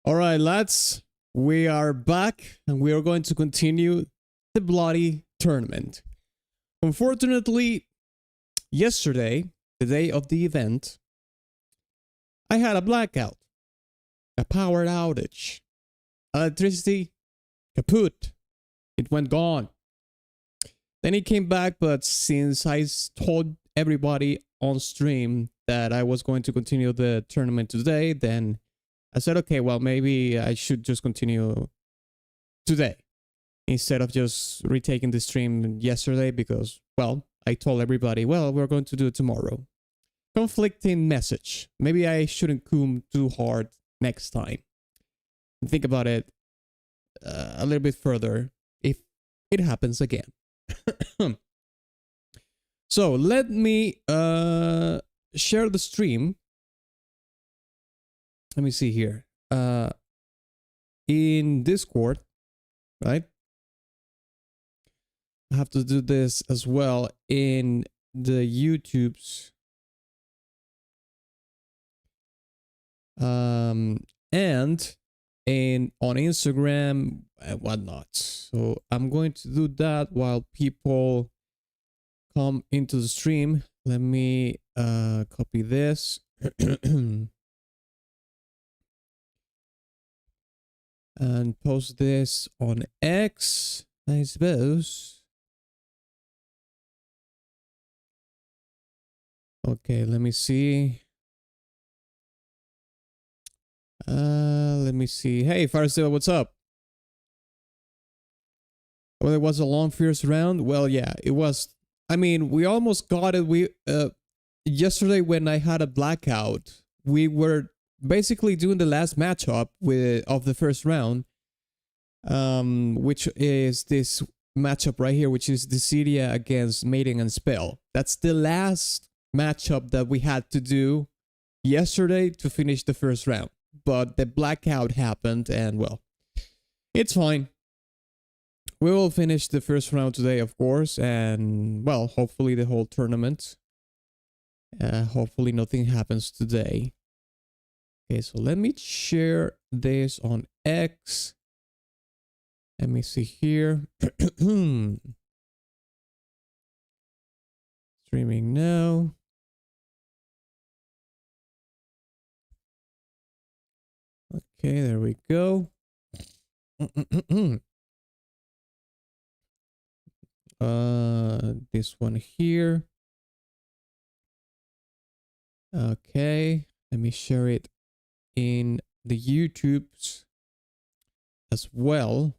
All right, lads, we are back and we are going to continue the bloody tournament. Unfortunately, yesterday, the day of the event, I had a blackout, a power outage, electricity kaput. It went gone. Then it came back, but since I told everybody on stream that I was going to continue the tournament today, then I said, okay, well, maybe I should just continue today instead of just retaking the stream yesterday because, well, I told everybody, well, we're going to do it tomorrow. Conflicting message. Maybe I shouldn't come too hard next time. Think about it a little bit further if it happens again. So let me share the stream. Let me see here. In Discord, right? I have to do this as well in the YouTubes. And on Instagram and whatnot. So I'm going to do that while people come into the stream. Let me copy this. And post this on X, I suppose. Okay, let me see. Let me see. Hey, Firesdale, what's up? Well, it was a long, fierce round. Well, yeah, it was. I mean, we almost got it. We yesterday when I had a blackout, we were basically doing the last matchup of the first round, which is this matchup right here, which is Dissidia against Mating and Spell. That's the last matchup that we had to do yesterday to finish the first round. But the blackout happened and, well, it's fine. We will finish the first round today, of course, and, well, hopefully the whole tournament. Hopefully nothing happens today. Okay, so let me share this on X. Let me see here. Streaming now. Okay, there we go. This one here. Okay, let me share it in the YouTubes as well.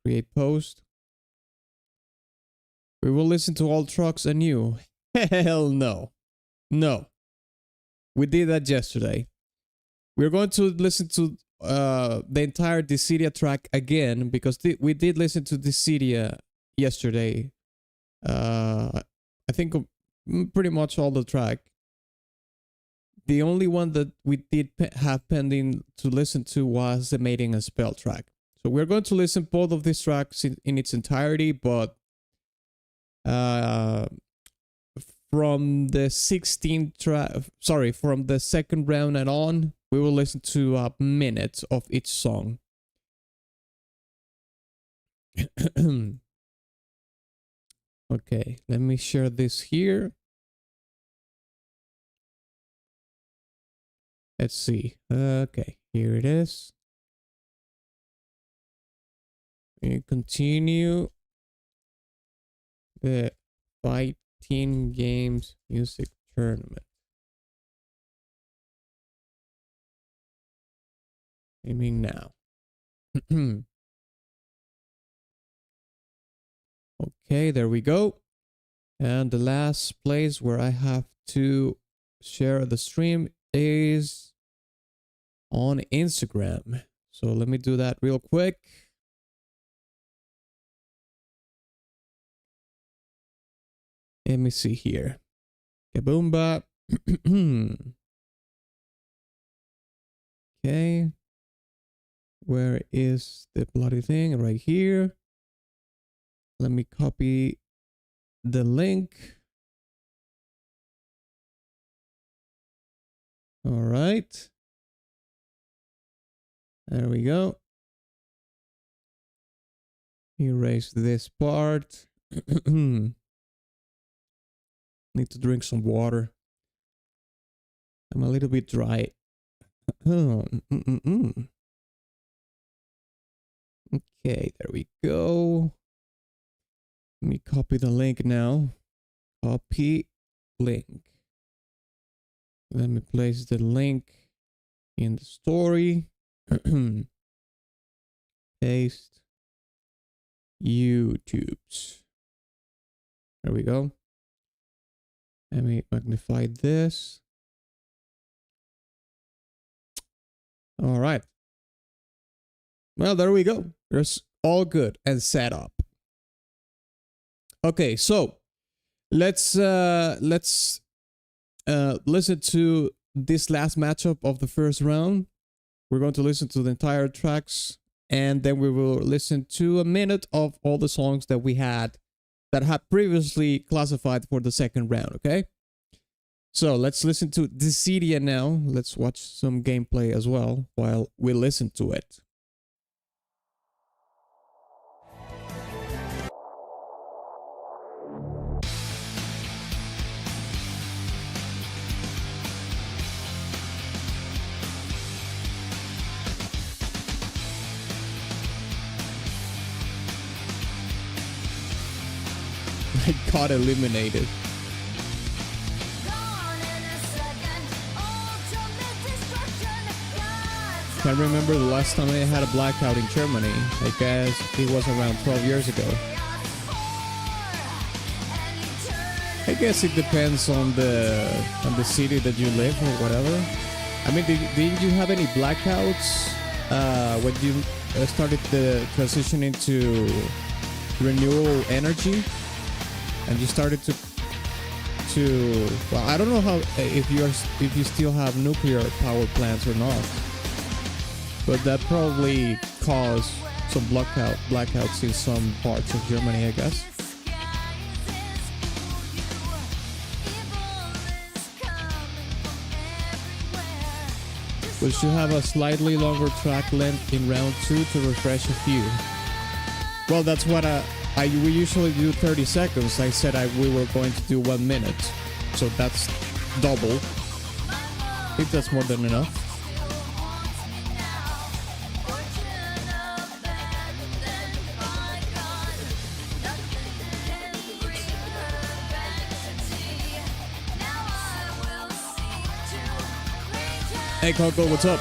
Create post. We will listen to all tracks anew. Hell no. No. We did that yesterday. We're going to listen to the entire Dissidia track again because we did listen to Dissidia yesterday. I think pretty much all the track. The only one that we did have pending to listen to was the Mating and Spell track. So we're going to listen both of these tracks in its entirety, but from the 16th track, sorry, from the second round and on, we will listen to a minute of each song. Okay, let me share this here. Let's see. Okay, here it is. We continue the Fighting Games Music Tournament. Aiming now. Okay, there we go. And the last place where I have to share the stream is on Instagram. So let me do that real quick. Let me see here. Kaboomba. Okay. Where is the bloody thing? Right here. Let me copy the link. All right. There we go. Erase this part. Need to drink some water. I'm a little bit dry. Okay, there we go. Let me copy the link now. Copy link. Let me place the link in the story. Paste. YouTube's. There we go. Let me magnify this. All right. Well, there we go. There's all good and set up. Okay, so let's listen to this last matchup of the first round. We're going to listen to the entire tracks, and then we will listen to a minute of all the songs that we had that had previously classified for the second round, okay? So let's listen to Dlazerz now. Let's watch some gameplay as well while we listen to it. I got eliminated. Can't remember the last time I had a blackout in Germany. I guess it was around 12 years ago. I guess it depends on the city that you live or whatever. I mean, didn't you have any blackouts when you started the transition into renewable energy? And you started to well, I don't know how if you still have nuclear power plants or not, but that probably caused some blackouts in some parts of Germany, I guess. We should have a slightly longer track length in round 2 to refresh a few. Well, that's what we usually do 30 seconds. I said we were going to do 1 minute. So that's double. I think that's more than enough. Hey Conkel, what's up?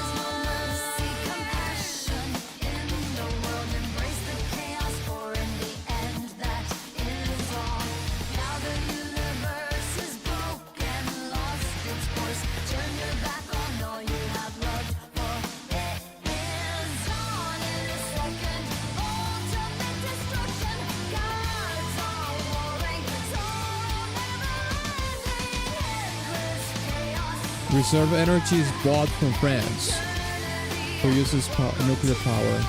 Reserve energy is bought from France, who uses nuclear power.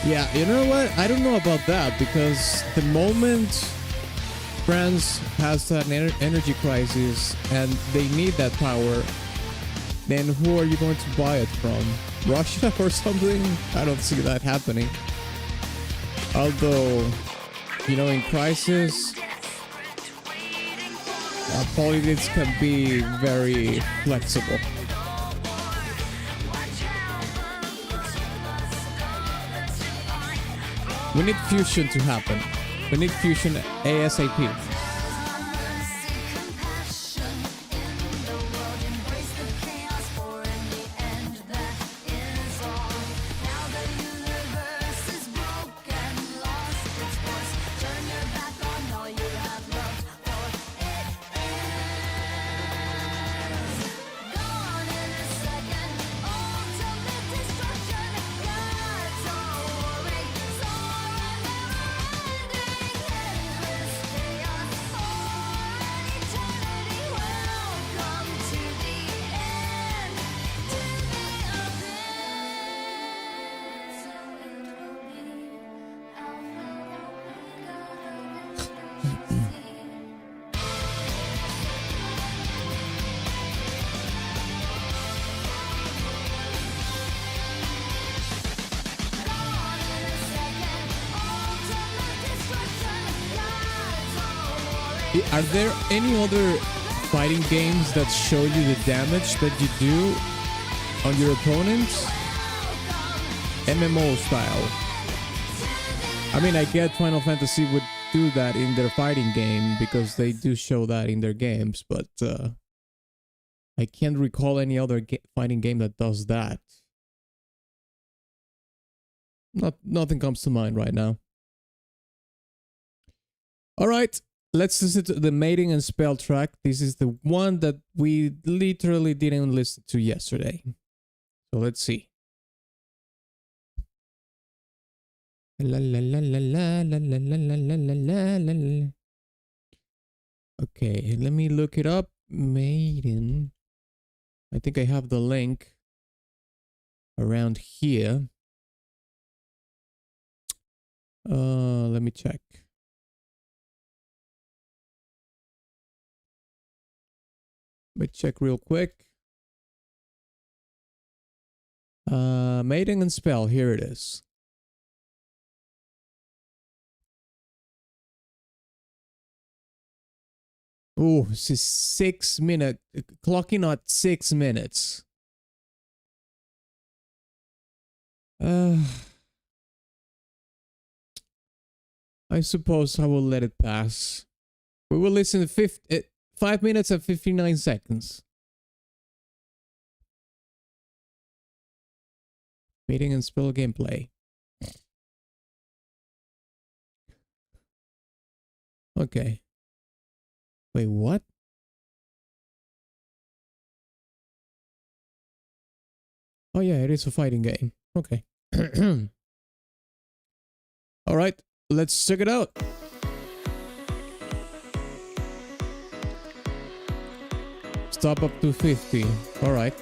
Yeah, you know what? I don't know about that, because the moment France has an energy crisis and they need that power, then who are you going to buy it from? Russia or something? I don't see that happening. Although, you know, in crisis, politics can be very flexible. We need fusion to happen. We need fusion ASAP. Are there any other fighting games that show you the damage that you do on your opponents? MMO style. I mean, I get Final Fantasy would do that in their fighting game because they do show that in their games, but I can't recall any other fighting game that does that. Nothing comes to mind right now. All right, let's listen to the mating and spell track. This is the one that we literally didn't listen to yesterday. So let's see. La la la la la la la la la la la la. Okay, let me look it up. Maiden. I think I have the link around here. Let me check. Let me check real quick. Mating and spell, here it is. Oh, this is 6 minutes. Clocking at 6 minutes. I suppose I will let it pass. We will listen to 5 minutes and 59 seconds. Mating and spell gameplay. Okay. Wait, what? Oh yeah, it is a fighting game. Okay. All right, let's check it out. Stop up to 50. All right.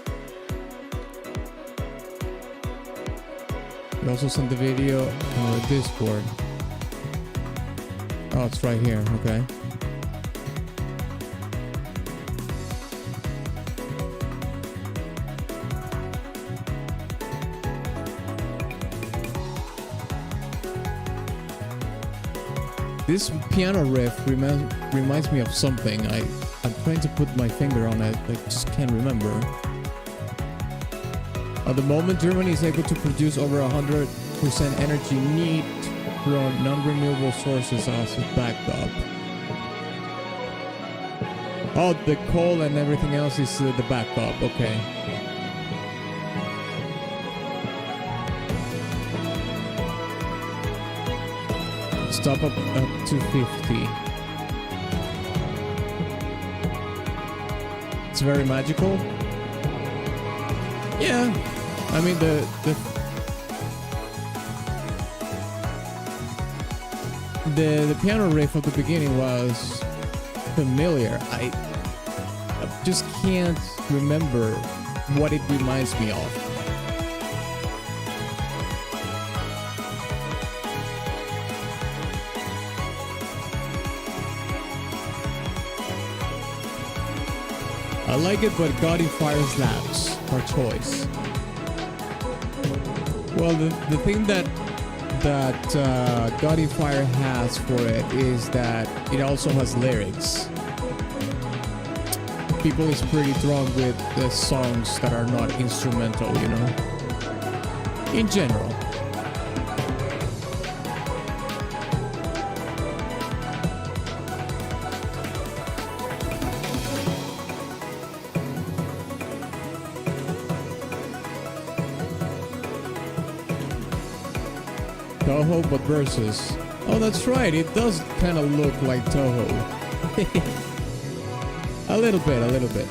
You also sent the video on Discord. Oh, it's right here. Okay. This piano riff reminds me of something. I'm trying to put my finger on it, I just can't remember. At the moment, Germany is able to produce over 100% energy need from non-renewable sources as a backup. Oh, the coal and everything else is the backup, okay. Stop up to 50. It's very magical. Yeah, I mean the piano riff at the beginning was familiar. I just can't remember what it reminds me of. I like it, but God in Fire slaps our choice. Well, the thing that God in Fire has for it is that it also has lyrics. People is pretty drawn with the songs that are not instrumental, you know, in general. Toho, but versus. Oh, that's right. It does kind of look like Toho. A little bit.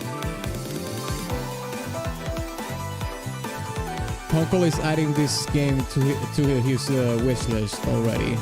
Conkel is adding this game to his wish list already.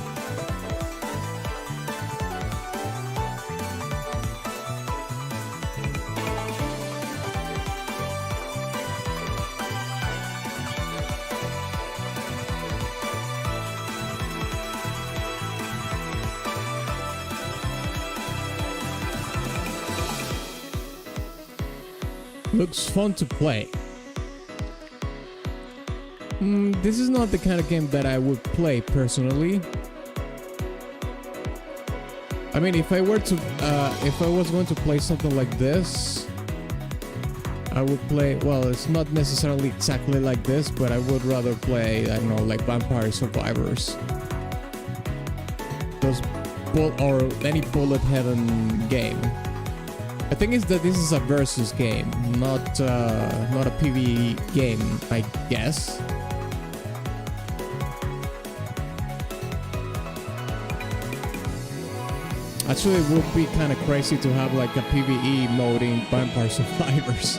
Looks fun to play. This is not the kind of game that I would play personally. I mean, if I was going to play something like this, I would play, well, it's not necessarily exactly like this, but I would rather play, I don't know, like Vampire Survivors. Those or any bullet heaven game. I think it's that this is a versus game, not a PvE game, I guess. Actually, it would be kind of crazy to have like a PvE mode in Vampire Survivors.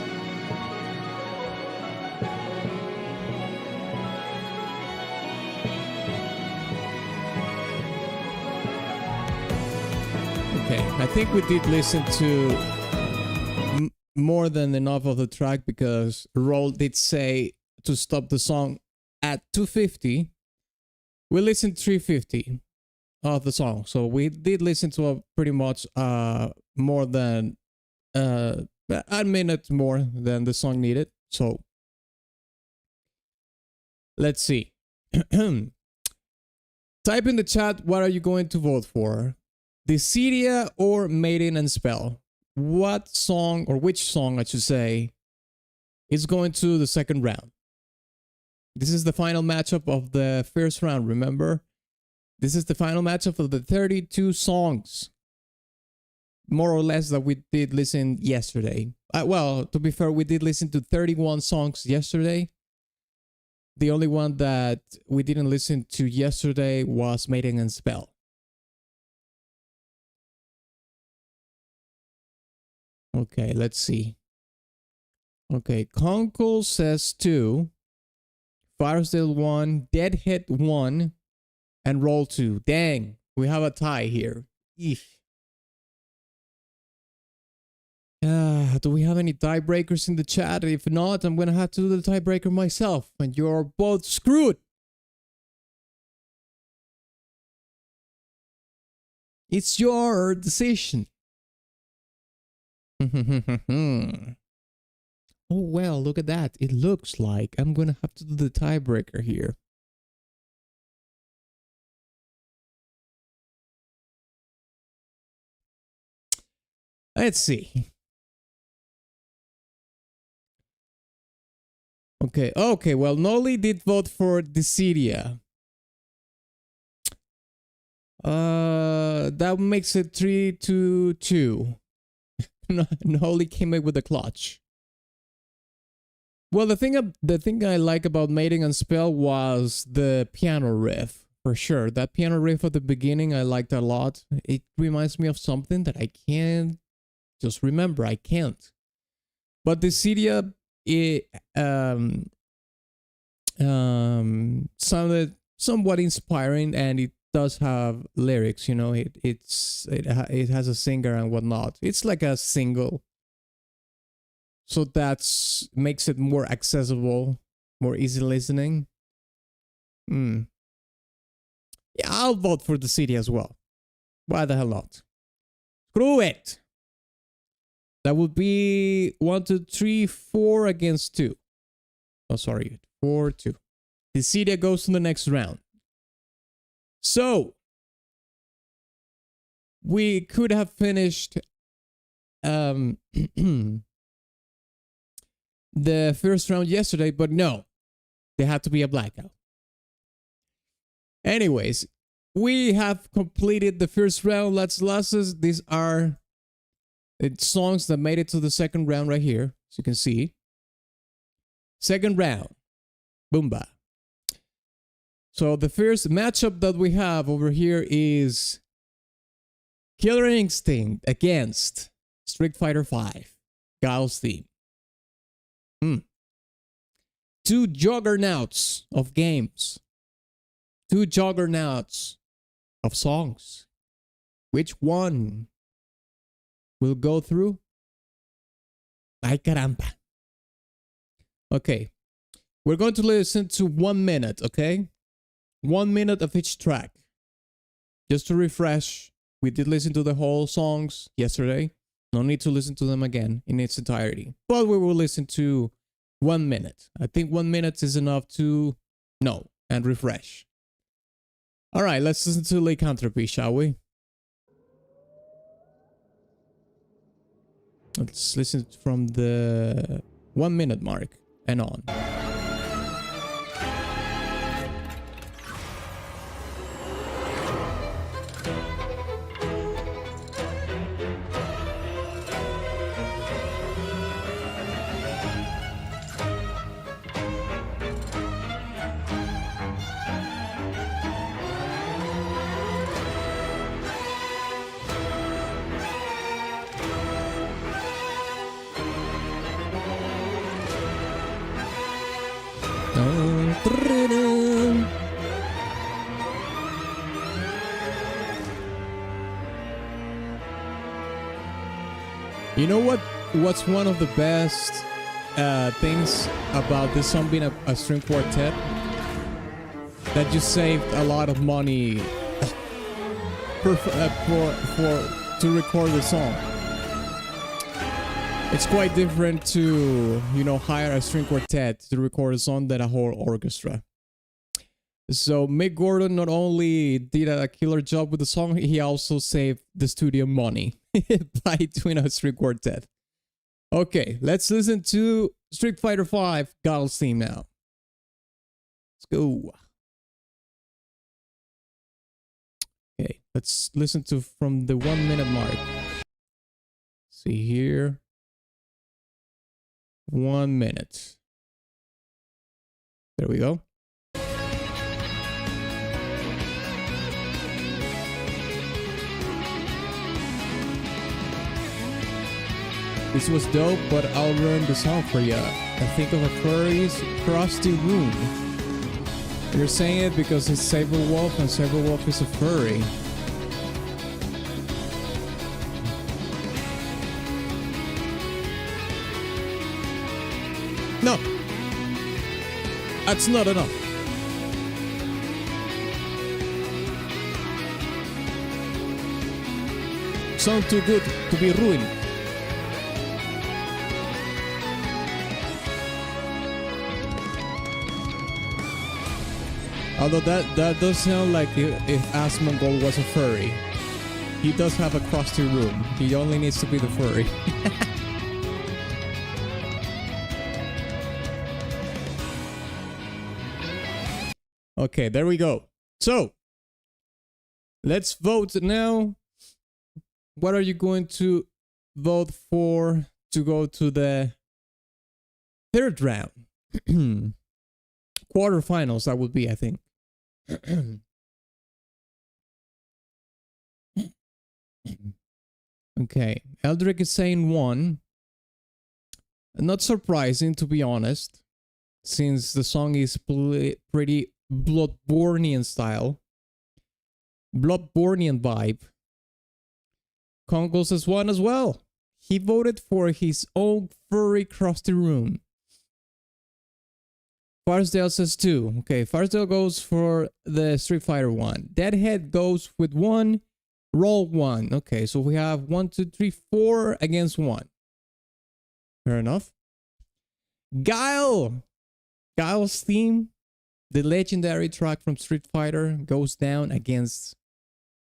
Okay, I think we did listen to more than enough of the track because Roll did say to stop the song at 250. We listened 350 of the song, so we did listen to a pretty much more than a minute more than the song needed. So let's see. Type in the chat, what are you going to vote for? Dissidia or Maiden and Spell? What song, or which song I should say, is going to the second round? This is the final matchup of the first round, remember? This is the final matchup of the 32 songs, more or less, that we did listen yesterday. Well, to be fair, we did listen to 31 songs yesterday. The only one that we didn't listen to yesterday was Maiden and Spell. Okay, let's see. Okay, Conkel says 2, Firesdale 1, Deadhead 1, and Roll 2. Dang, we have a tie here. Eesh. Do we have any tiebreakers in the chat? If not, I'm gonna have to do the tiebreaker myself, and you're both screwed. It's your decision. Oh well, look at that. It looks like I'm gonna have to do the tiebreaker here. Let's see. Okay, well, Noli did vote for Dissidia. That makes it 3-2. Noli came in with a clutch. Well, the thing I like about Mating and Spell was the piano riff, for sure. That piano riff at the beginning I liked a lot. It reminds me of something that I can't just remember. I can't. But Dissidia, it sounded somewhat inspiring, and it does have lyrics, you know. It has a singer and whatnot. It's like a single, so that's makes it more accessible, more easy listening. Yeah, I'll vote for the city as well. Why the hell not? Screw it. That would be 1, 2, 3, 4 against 2. Oh, sorry, 4-2. The city goes to the next round. So we could have finished the first round yesterday, but no, there had to be a blackout. Anyways, we have completed the first round. Dlazerz. These are the songs that made it to the second round right here, as you can see. Second round, Boomba. So the first matchup that we have over here is Killer Instinct against Street Fighter V, Guile's theme. Two juggernauts of games. Two juggernauts of songs. Which one will go through? Ay caramba. Okay. We're going to listen to 1 minute, okay? 1 minute of each track. Just to refresh, we did listen to the whole songs yesterday. No need to listen to them again in its entirety. But we will listen to 1 minute. I think 1 minute is enough to know and refresh. All right, let's listen to Lycanthropy, shall we? Let's listen from the 1 minute mark and on. You know what's one of the best things about this song being a string quartet? That you saved a lot of money to record the song. It's quite different to, you know, hire a string quartet to record a song than a whole orchestra. So Mick Gordon not only did a killer job with the song, he also saved the studio money by doing a string quartet. Okay, let's listen to Street Fighter V Guile's theme now. Let's go. Okay, let's listen to from the 1 minute mark. See here. 1 minute. There we go. This was dope, but I'll ruin the song for ya. I think of a furry's crusty room. You're saying it because it's Saberwolf and Saberwolf is a furry. No, that's not enough. Sound too good to be ruined. Although that does sound like if Asmongold was a furry. He does have a crusty room. He only needs to be the furry. Okay, there we go. So, let's vote now. What are you going to vote for to go to the third round? Quarterfinals, that would be, I think. Okay, Eldrick is saying 1. Not surprising, to be honest, since the song is pretty Bloodbornian style. Bloodbornian vibe. Conkel says 1 as well. He voted for his own furry crusty room. Firesdale says 2. Okay, Firesdale goes for the Street Fighter 1. Deadhead goes with 1. Roll 1. Okay, so we have 1, 2, 3, 4 against 1. Fair enough. Guile's theme, the legendary track from Street Fighter, goes down against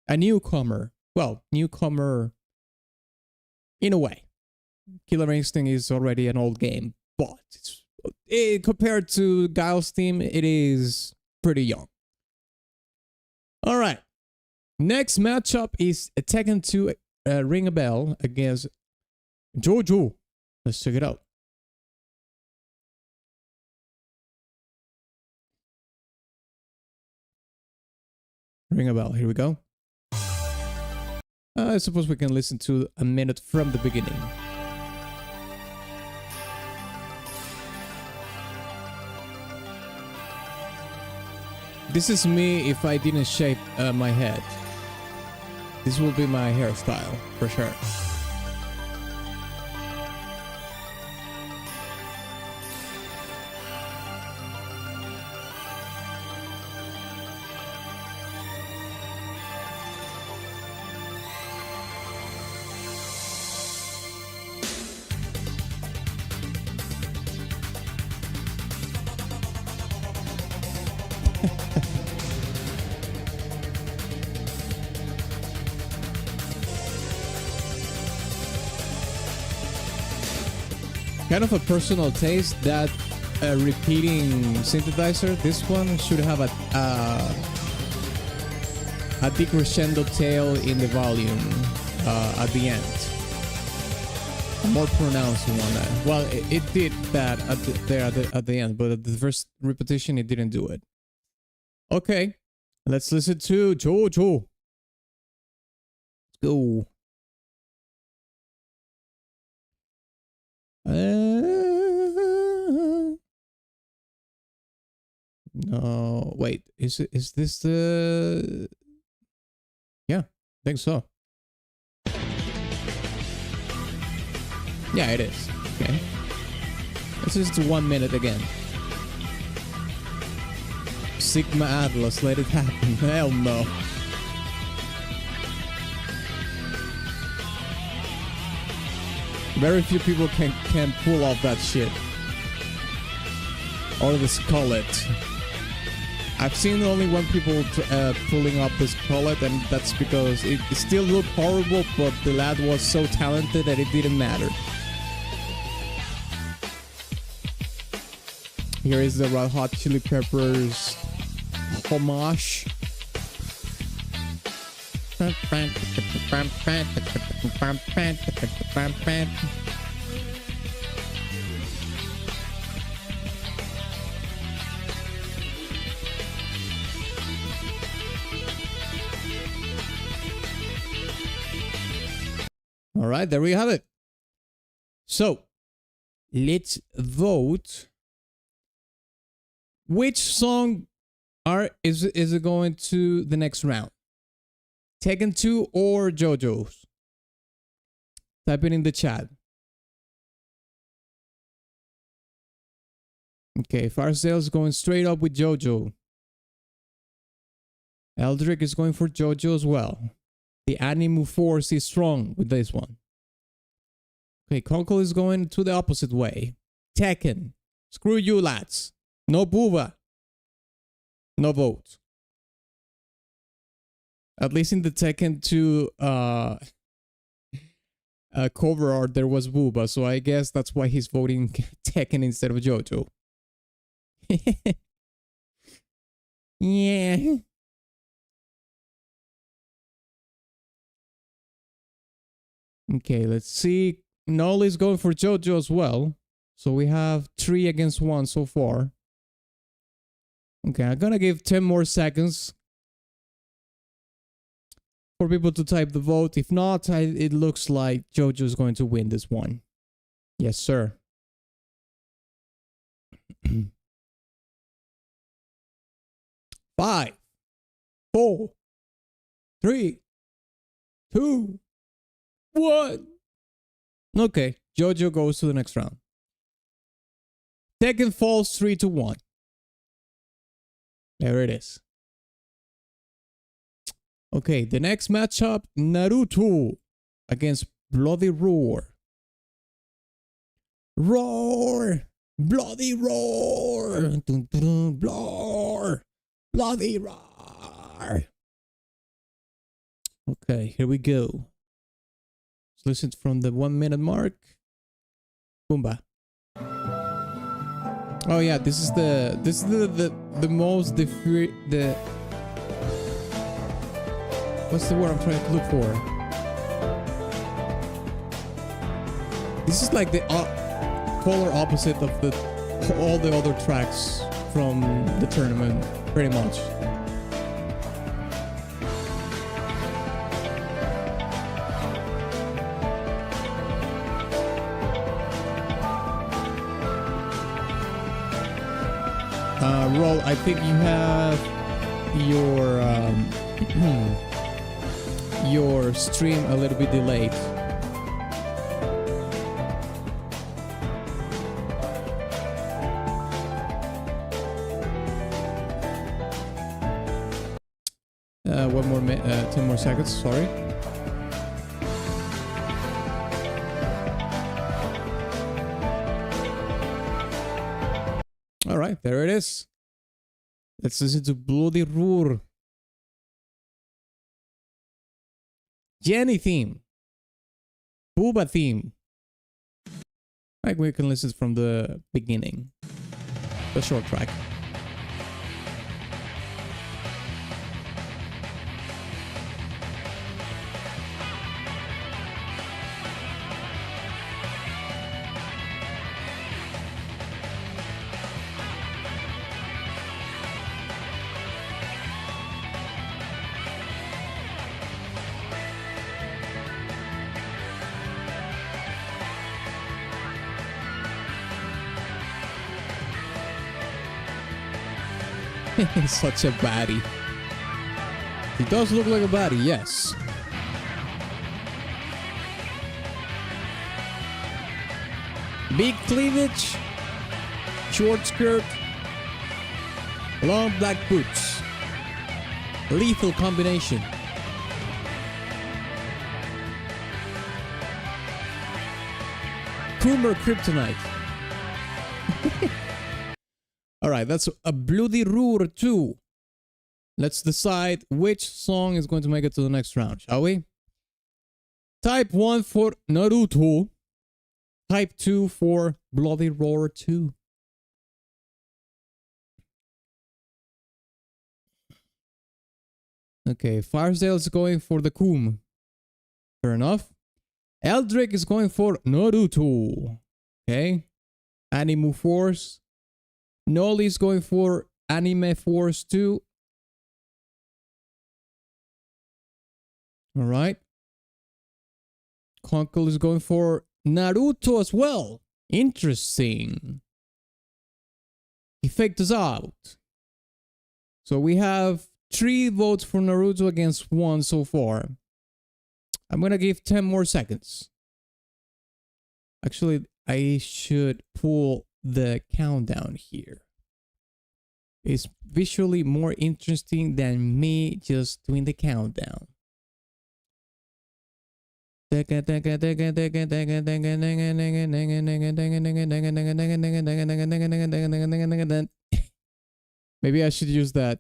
a newcomer. Well, newcomer in a way. Killer Instinct is already an old game, but compared to Guile's theme, it is pretty young. All right. Next matchup is Tekken 2 Ring a Bell against Jojo. Let's check it out. Ring a Bell. Here we go. I suppose we can listen to a minute from the beginning. This is me if I didn't shave my head. This will be my hairstyle, for sure. Kind of a personal taste, that repeating synthesizer. This one should have a decrescendo tail in the volume at the end. A more pronounced one. Well, it did that at the end, but at the first repetition, it didn't do it. Okay, let's listen to Jojo. Let's go. No, wait. Is this the? Yeah, I think so. Yeah, it is. Okay. This is 1 minute again. Sigma Atlas, let it happen. Hell no. Very few people can pull off that shit. Or the skullet. I've seen only one people pulling up the skullet, and that's because it still looked horrible, but the lad was so talented that it didn't matter. Here is the Red Hot Chili Peppers homage. All right, there we have it. So, let's vote. Which song is it going to the next round? Tekken 2 or JoJo's? Type it in the chat. Okay, Firesdale is going straight up with JoJo. Eldrick is going for JoJo as well. The Animu Force is strong with this one. Okay, Conkel is going to the opposite way. Tekken. Screw you, lads. No Booba. No vote. At least in the Tekken 2 cover art, there was Booba, so I guess that's why he's voting Tekken instead of JoJo. Yeah. Okay, let's see. Null is going for JoJo as well. So we have 3 against 1 so far. Okay, I'm gonna give 10 more seconds for people to type the vote. If not, it looks like JoJo is going to win this one. Yes, sir. 5, 4, 3, 2, 1. Okay, JoJo goes to the next round. Tekken falls 3-1. There it is. Okay, the next matchup, Naruto against Bloody Roar. Roar! Bloody Roar! Dun, dun, dun, roar! Bloody Roar! Okay, here we go. Let's listen from the 1 minute mark. Boomba. Oh yeah, this is the most what's the word I'm trying to look for? This is like the polar opposite of all the other tracks from the tournament, pretty much. Roll, I think you have your stream a little bit delayed. One more 10 more seconds, sorry. All right, there it is. Let's listen to Bloody Roar. Jenny theme. Booba theme. Like we can listen from the beginning. The short track. He's such a baddie. He does look like a baddie, yes. Big cleavage, short skirt, long black boots. Lethal combination. Coomer Kryptonite. Alright, that's a Bloody Roar 2. Let's decide which song is going to make it to the next round, shall we? Type 1 for Naruto. Type 2 for Bloody Roar 2. Okay, Firesdale is going for the Koom. Fair enough. Eldrick is going for Naruto. Okay. Anime Force. Nolly is going for Anime Force 2. Alright. Conkel is going for Naruto as well. Interesting. He faked us out. So we have 3 votes for Naruto against 1 so far. I'm gonna give 10 more seconds. Actually, I should pull the countdown here. It's visually more interesting than me just doing the countdown. Maybe I should use that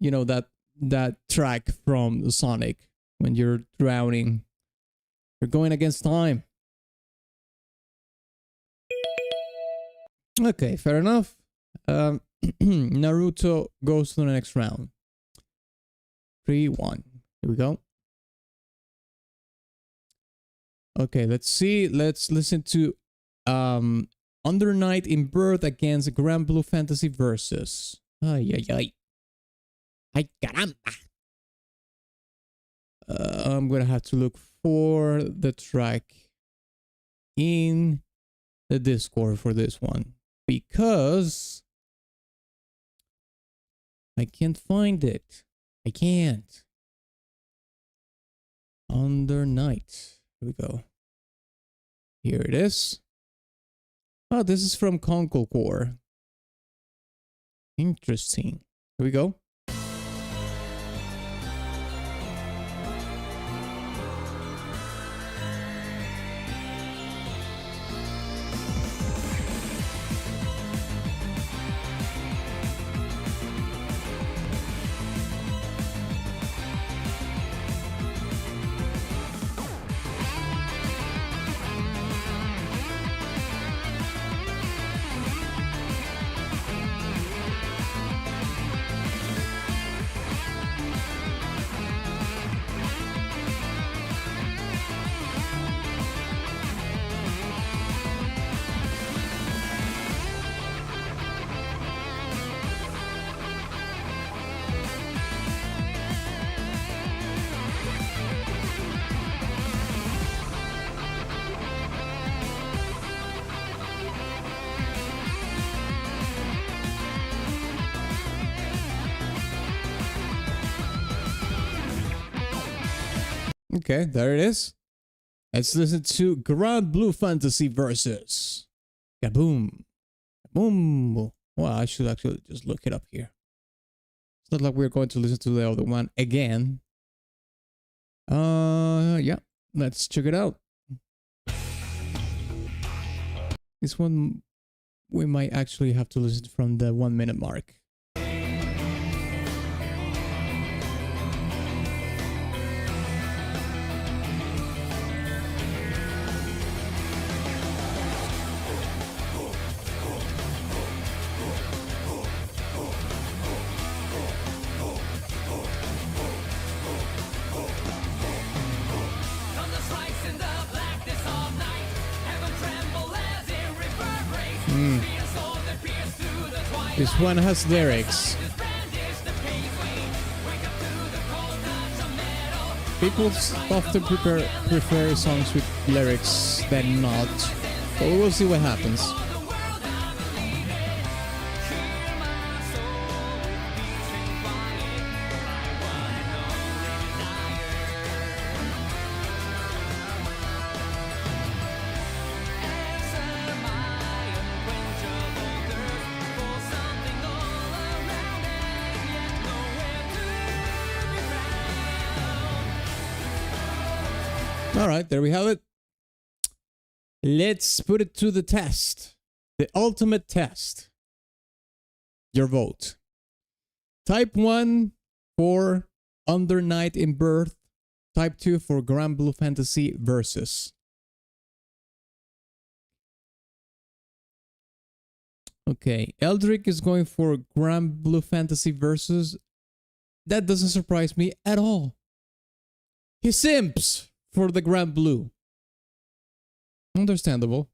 you know, that track from Sonic when you're drowning. You're going against time. Okay, fair enough. Naruto goes to the next round. 3-1. Here we go. Okay, let's see. Let's listen to Under Night in Birth against Grand Blue Fantasy Versus. Ay, ay, ay. Ay, caramba. I'm gonna have to look for the track in the Discord for this one because I can't find it. I can't. Under Night. Here we go. Here it is. Oh, this is from Conkel Core. Interesting. Here we go. Okay, there it is. Let's listen to Grand Blue Fantasy Versus. Kaboom. Kaboom. Well, I should actually just look it up here. It's not like we're going to listen to the other one again. Yeah, let's check it out. This one, we might actually have to listen from the 1 minute mark. This one has lyrics. People often prefer songs with lyrics than not. But we will see what happens. All right, there we have it. Let's put it to the test. The ultimate test. Your vote. Type 1 for Under Night in Birth. Type 2 for Grand Blue Fantasy Versus. Okay, Eldrick is going for Grand Blue Fantasy Versus. That doesn't surprise me at all. He simps for the Grand Blue. Understandable.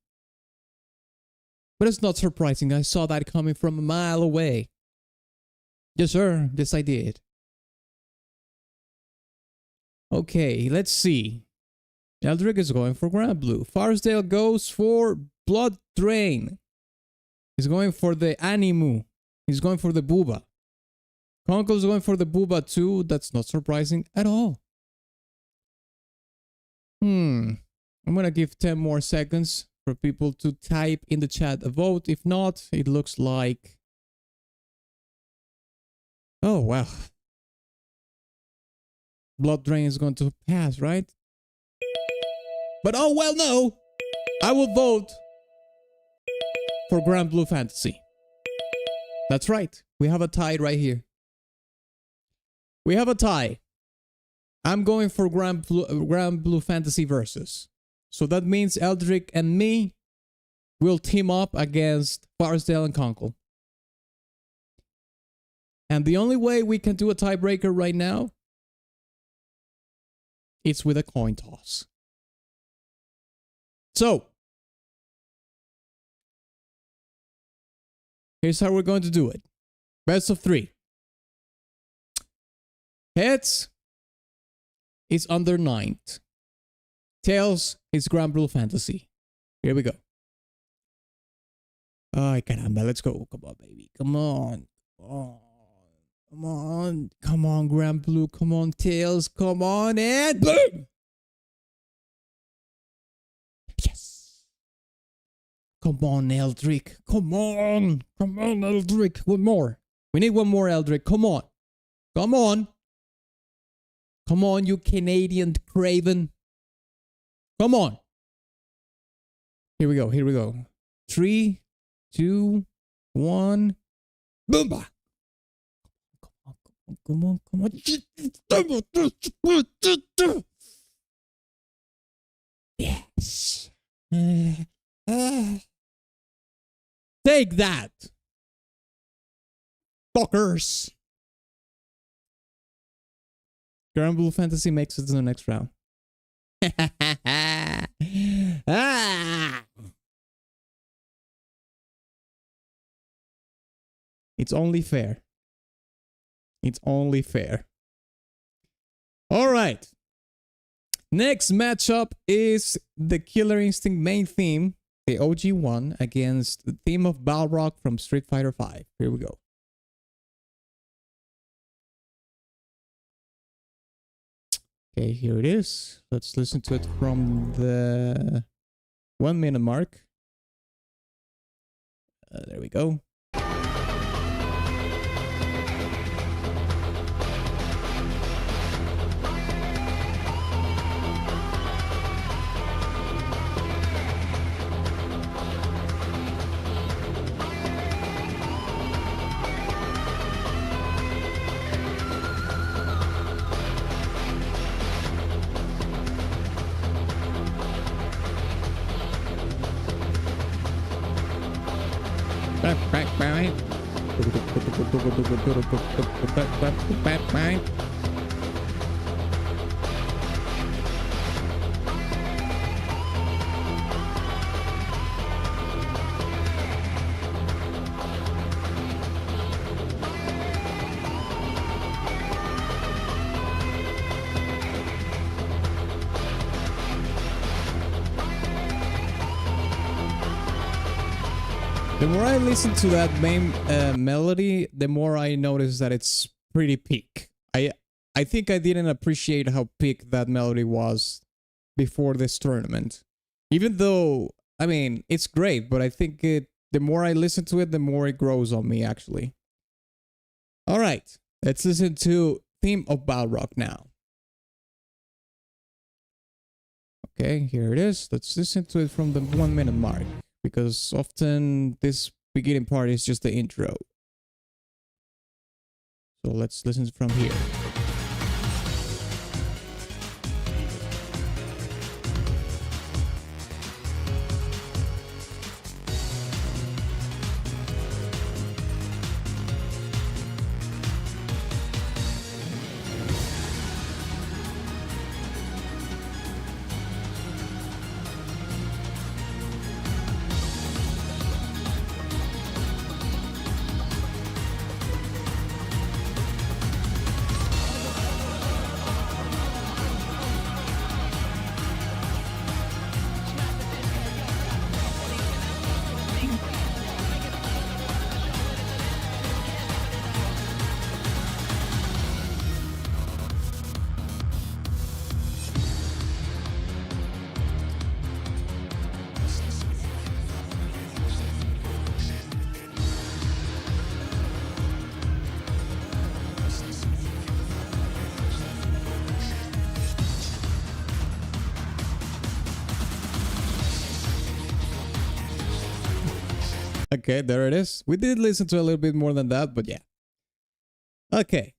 But it's not surprising. I saw that coming from a mile away. Yes, sir. Yes, I did. Okay, let's see. Eldrick is going for Grand Blue. Firesdale goes for Blood Drain. He's going for the Animu. He's going for the Booba. Conkel is going for the Booba too. That's not surprising at all. I'm gonna give 10 more seconds for people to type in the chat a vote. If not, it looks like... Oh, wow. Blood Drain is going to pass, right? But oh, well, no. I will vote for Grand Blue Fantasy. That's right. We have a tie right here. We have a tie. I'm going for Grand Blue Fantasy Versus. So that means Eldrick and me will team up against Firesdale and Conkel. And the only way we can do a tiebreaker right now is with a coin toss. So, here's how we're going to do it. Best of 3. Heads is Under Night. Tails is Grand Blue Fantasy. Here we go. Ay, caramba, let's go. Come on, baby. Come on. Come on. Come on, Grand Blue. Come on, Tails. Come on, and boom! Yes. Come on, Eldrick. Come on. Come on, Eldrick. One more. We need one more, Eldrick. Come on. Come on. Come on, you Canadian craven. Come on. Here we go. Here we go. 3, 2, 1. Boomba. Come on. Come on. Yes. Take that. Fuckers. Grand Blue Fantasy makes it to the next round. It's only fair. It's only fair. All right. Next matchup is the Killer Instinct main theme, the OG one, against the theme of Balrog from Street Fighter V. Here we go. Okay, here it is. Let's listen to it from the 1 minute mark. There we go. The more I listen to that main melody, the more I notice that it's pretty peak. I think I didn't appreciate how peak that melody was before this tournament. Even though, I mean, it's great, but I think the more I listen to it, the more it grows on me, actually. All right, let's listen to Theme of Balrog now. Okay, here it is. Let's listen to it from the 1 minute mark, because often this beginning part is just the intro. So let's listen from here. Okay, there it is. We did listen to a little bit more than that, but yeah. Okay.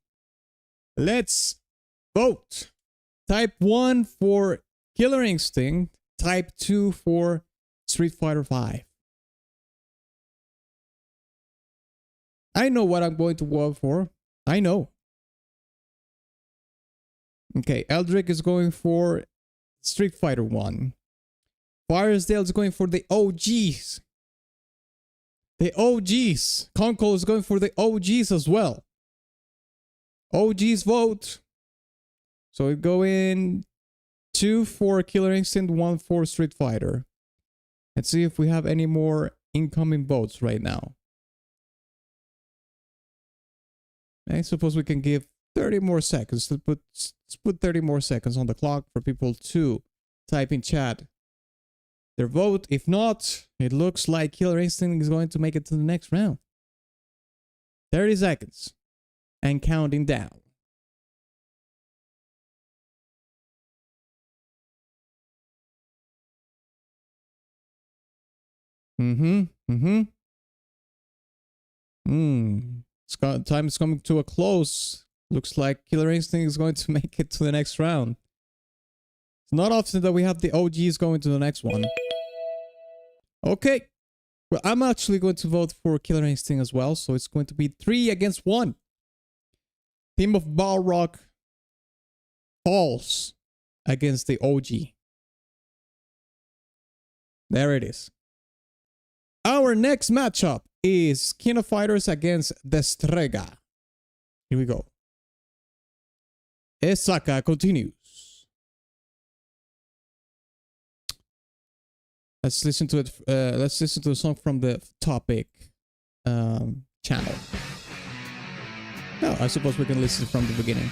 Let's vote. Type 1 for Killer Instinct. Type 2 for Street Fighter V. I know what I'm going to vote for. I know. Okay, Eldrick is going for Street Fighter 1. Firesdale is going for the OGs. The OGs. Conkel is going for the OGs as well. OGs vote. So we go in 2 for Killer Instinct, 1 for Street Fighter. Let's see if we have any more incoming votes right now. I suppose we can give 30 more seconds. Let's put 30 more seconds on the clock for people to type in chat their vote. If not, it looks like Killer Instinct is going to make it to the next round. 30 seconds. And counting down. Time is coming to a close. Looks like Killer Instinct is going to make it to the next round. It's not often that we have the OGs going to the next one. Okay. Well, I'm actually going to vote for Killer Instinct as well. So it's going to be 3 against 1. Team of Balrog falls against the OG. There it is. Our next matchup is King of Fighters against Destrega. Here we go. Esaka continues. Let's listen to it. Let's listen to a song from the topic channel. No, I suppose we can listen from the beginning.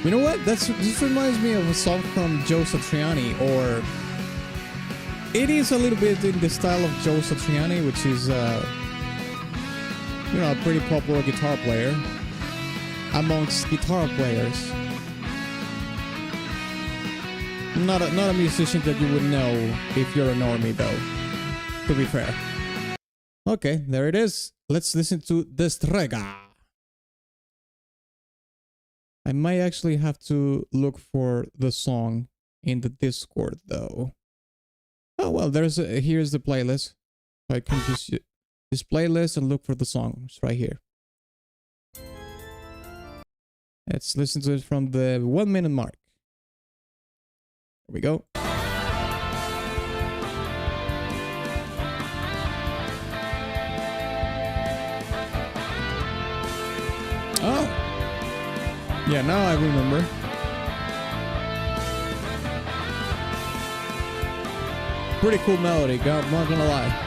You know what? This reminds me of a song from Joe Satriani, or it is a little bit in the style of Joe Satriani, which is, you know, a pretty popular guitar player amongst guitar players. Not a musician that you would know if you're a normie, though, to be fair. Okay, there it is. Let's listen to Destrega. I might actually have to look for the song in the Discord though. Oh well, here's the playlist. I can just use this playlist and look for the songs right here. Let's listen to it from the 1 minute mark. Here we go. Oh, yeah, now I remember. Pretty cool melody, I'm not gonna lie.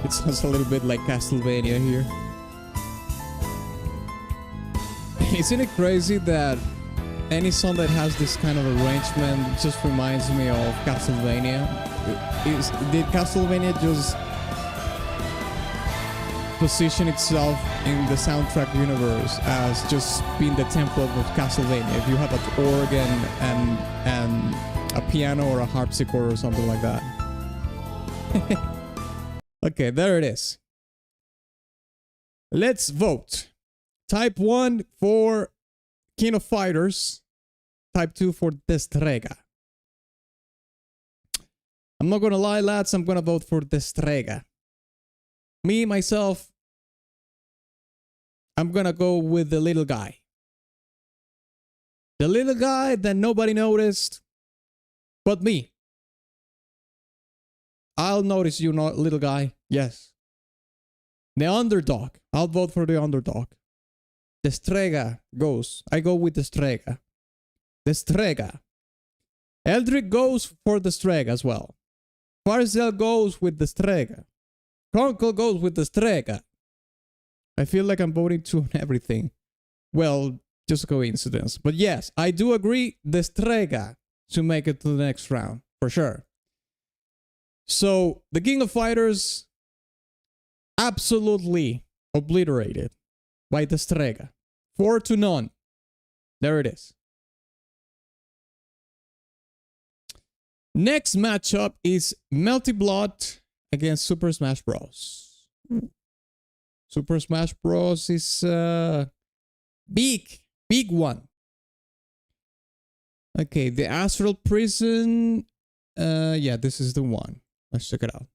It sounds a little bit like Castlevania here. Isn't it crazy that any song that has this kind of arrangement just reminds me of Castlevania? Did Castlevania just position itself in the soundtrack universe as just being the template of Castlevania? If you have an organ and a piano or a harpsichord or something like that. Okay, there it is. Let's vote. Type 1 for King of Fighters. Type 2 for Destrega. I'm not gonna lie, lads. I'm gonna vote for Destrega. Me, myself, I'm gonna go with the little guy. The little guy that nobody noticed but me. I'll notice you, little guy. Yes. The underdog. I'll vote for the underdog. Destrega goes. I go with Destrega. Destrega. Eldrick goes for Destrega as well. Firesdale goes with Destrega. Conkel goes with Destrega. I feel like I'm voting to everything. Well, just a coincidence. But yes, I do agree Destrega to make it to the next round. For sure. So, the King of Fighters absolutely obliterated by Destrega. 4-0. There it is. Next matchup is Melty Blood against Super Smash Bros. Super Smash Bros is big one. Okay, the Astral Prison. Yeah, this is the one. Let's check it out.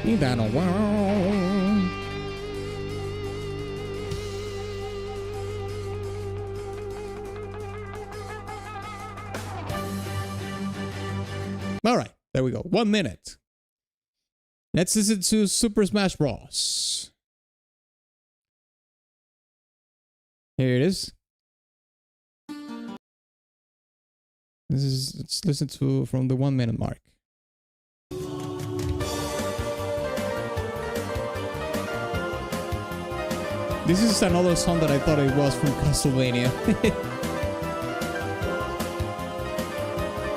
You got a wow. All right, there we go. 1 minute. Let's listen to Super Smash Bros. Here it is. Let's listen to from the 1 minute mark. This is another song that I thought it was from Castlevania.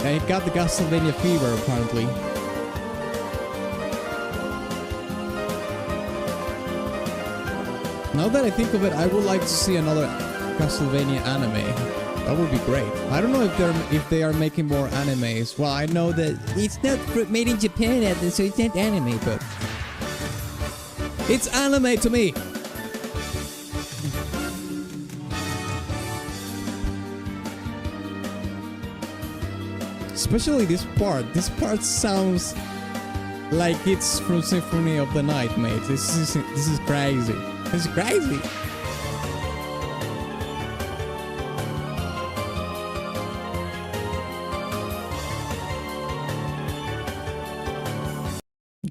I got the Castlevania fever apparently. Now that I think of it, I would like to see another Castlevania anime. That would be great. I don't know if they are making more animes. Well, I know that it's not made in Japan, so it's not anime, but it's anime to me. Especially this part. This part sounds like it's from Symphony of the Night, mate. This is crazy. It's crazy.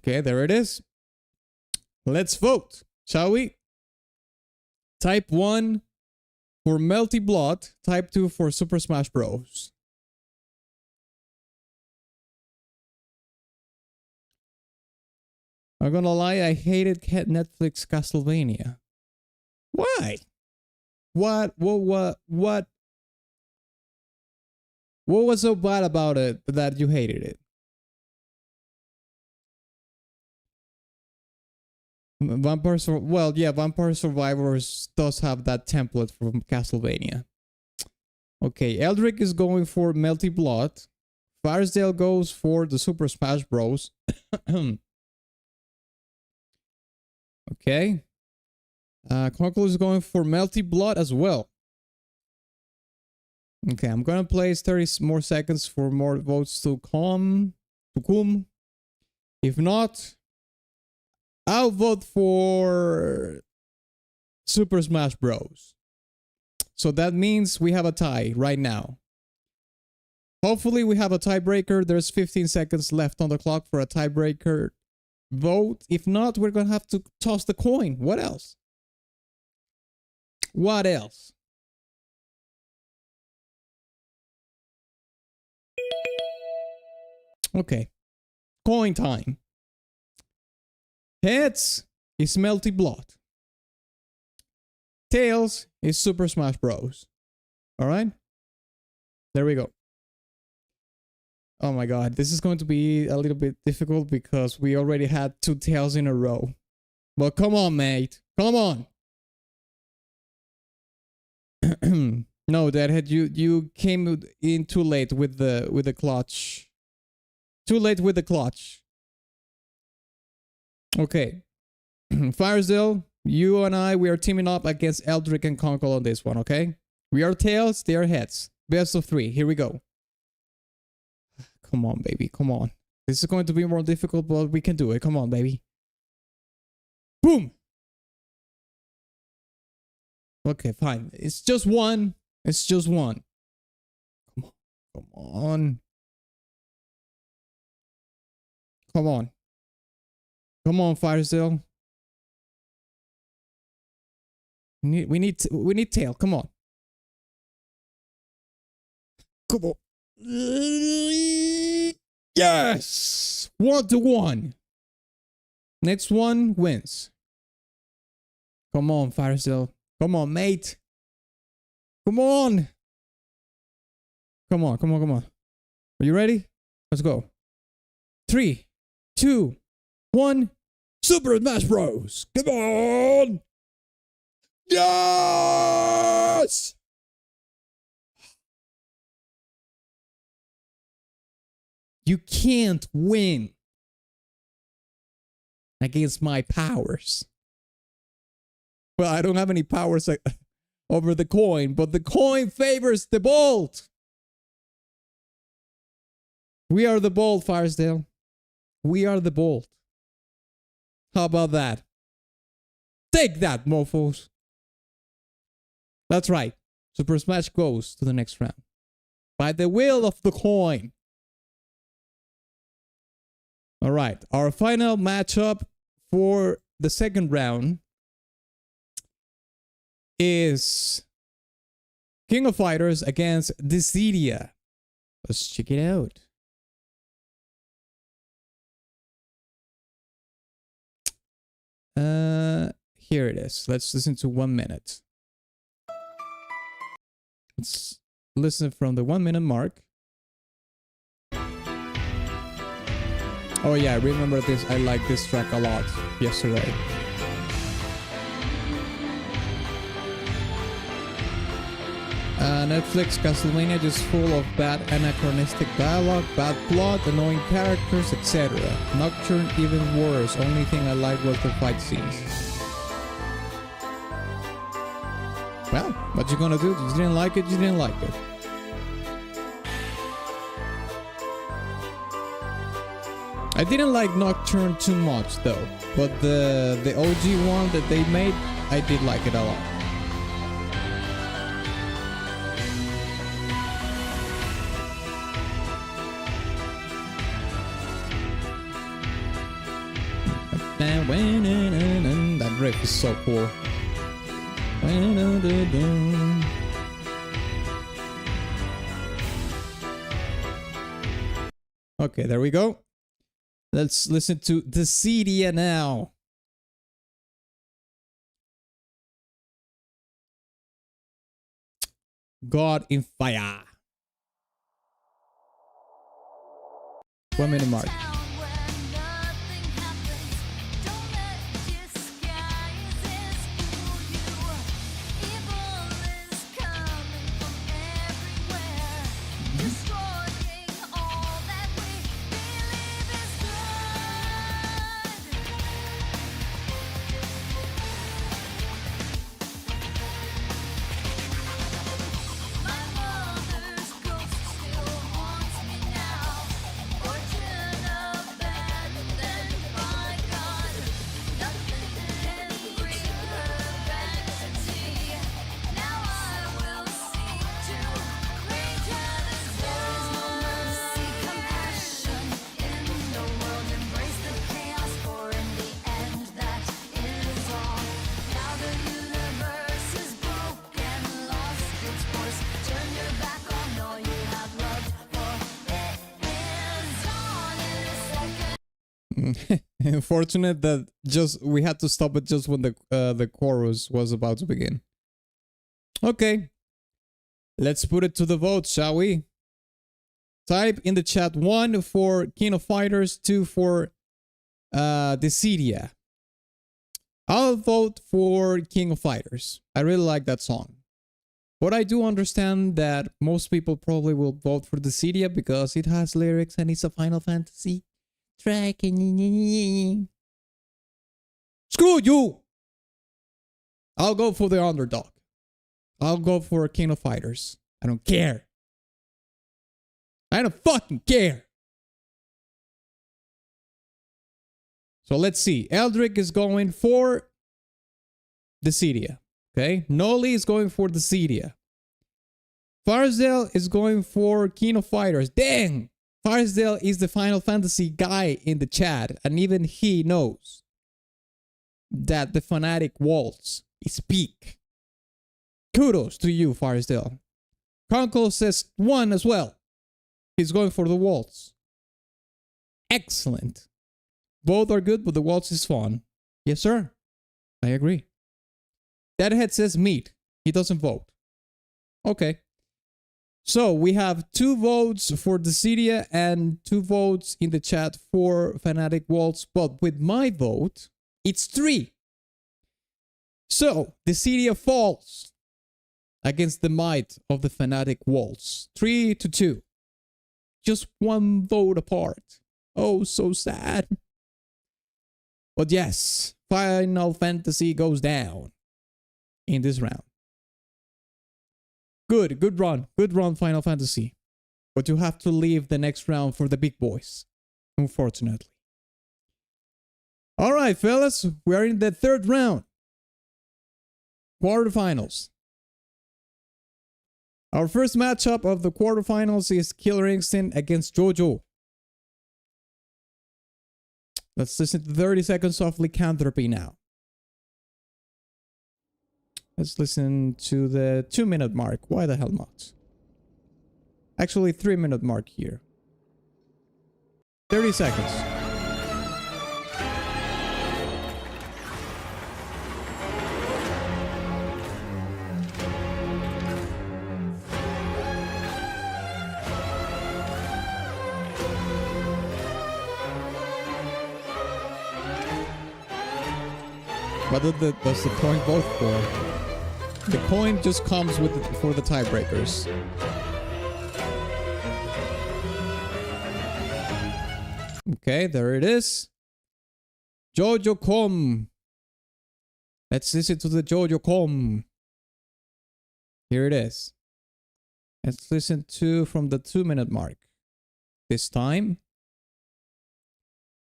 Okay, there it is. Let's vote, shall we? Type 1 for Melty Blood. Type 2 for Super Smash Bros. I'm gonna lie, I hated Netflix Castlevania. Why? What was so bad about it that you hated it? Vampire Survivors does have that template from Castlevania. Okay, Eldrick is going for Melty Blood. Firesdale goes for the Super Smash Bros. Okay. Conkel is going for Melty Blood as well. Okay, I'm gonna place 30 more seconds for more votes to come. If not, I'll vote for Super Smash Bros. So that means we have a tie right now. Hopefully we have a tiebreaker. There's 15 seconds left on the clock for a tiebreaker vote. If not, we're gonna have to toss the coin. What else? What else? Okay. Coin time. Heads is Melty Blood. Tails is Super Smash Bros. Alright? There we go. Oh my god, this is going to be a little bit difficult because we already had 2 tails in a row. But come on, mate. Come on. No, Deadhead, you came in too late with the clutch. Too late with the clutch. Okay. Firesdale, you and I, we are teaming up against Eldrick and Conkel on this one, okay? We are tails, they are heads. Best of 3. Here we go. Come on, baby. Come on. This is going to be more difficult, but we can do it. Come on, baby. Boom! Okay, fine. It's just one. It's just one. Come on. Come on. Come on. Come on, Firesdale. We need tail. Come on. Come on. Yes! 1-1. Next one wins. Come on, Firesdale. Come on, mate. Come on. Come on, come on, come on. Are you ready? Let's go. 3, 2, 1. Super Smash Bros. Come on. Yes! You can't win against my powers. Well, I don't have any powers over the coin, but the coin favors the bolt. We are the bolt, Firesdale. We are the bolt. How about that? Take that, mofos. That's right. Super Smash goes to the next round. By the will of the coin. All right. Our final matchup for the second round is King of Fighters against Dlazerz. Let's check it out. Here it is. Let's listen to 1 minute. Let's listen from the 1 minute mark. Oh yeah, I remember this. I liked this track a lot yesterday. Netflix Castlevania just full of bad anachronistic dialogue, bad plot, annoying characters, etc. Nocturne even worse. Only thing I liked was the fight scenes. Well, what you gonna do? You didn't like it, you didn't like it. I didn't like Nocturne too much though, but the OG one that they made, I did like it a lot. That riff is so cool. Okay, there we go. Let's listen to Dlazerz now. God in fire. 1 minute mark. Unfortunate that we had to stop it just when the chorus was about to begin. Okay, let's put it to the vote, shall we? Type in the chat 1 for King of Fighters, 2 for Dlazerz. I'll vote for King of Fighters. I really like that song. But I do understand that most people probably will vote for Dlazerz because it has lyrics and it's a Final Fantasy track. Screw you! I'll go for the underdog. I'll go for King of Fighters. I don't care. I don't fucking care. So let's see. Eldrick is going for Dlazerz. Okay. Noli is going for Dlazerz. Firesdale is going for King of Fighters. Dang! Firesdale is the Final Fantasy guy in the chat, and even he knows that the Fanatic Waltz is peak. Kudos to you, Firesdale. Conkel says 1 as well. He's going for the waltz. Excellent. Both are good, but the waltz is fun. Yes, sir. I agree. Deadhead says meat. He doesn't vote. Okay. So we have 2 votes for Dlazerz and 2 votes in the chat for Fanatic Waltz. But with my vote, it's 3. So Dlazerz falls against the might of the Fanatic Waltz. 3-2. Just 1 vote apart. Oh, so sad. But yes, Final Fantasy goes down in this round. Good run, Final Fantasy. But you have to leave the next round for the big boys, unfortunately. All right, fellas, we are in the 3rd round. Quarterfinals. Our first matchup of the quarterfinals is Killer Instinct against JoJo. Let's listen to 30 Seconds of Lycanthropy now. Let's listen to the 2-minute mark. Why the hell not? Actually, 3-minute mark here. 30 seconds. What does the point vote for? The coin just comes with it for the tiebreakers. Okay, there it is. Jojo Com. Let's listen to the Jojo Com. Here it is. Let's listen to from the 2-minute mark. This time.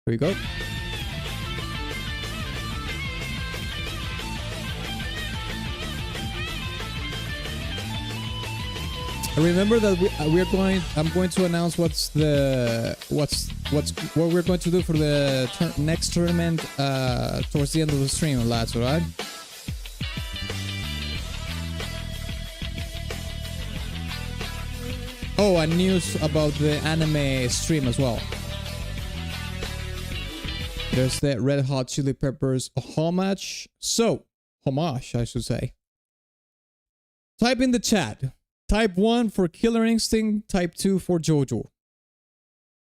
Here we go. Remember that I'm going to announce what we're going to do for the next tournament towards the end of the stream, lads, alright? Oh, and news about the anime stream as well. There's the Red Hot Chili Peppers homage, I should say. Type in the chat. Type 1 for Killer Instinct, type 2 for Jojo.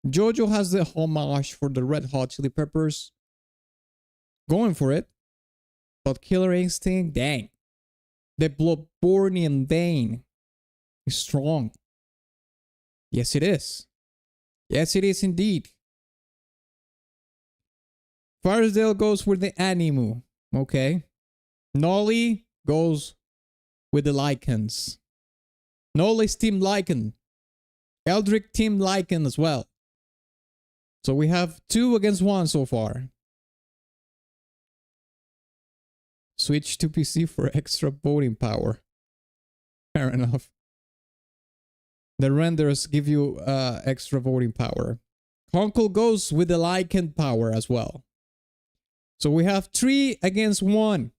Jojo has the homage for the Red Hot Chili Peppers. Going for it. But Killer Instinct, dang. The Bloodborne vein is strong. Yes, it is. Yes, it is indeed. Firesdale goes with the Animu. Okay. Nolly goes with the Lycans. Nolly's team Lycan. Eldrick team Lycan as well. So we have 2 against 1 so far. Switch to PC for extra voting power. Fair enough. The renders give you extra voting power. Conkel goes with the Lycan power as well. So we have 3 against 1.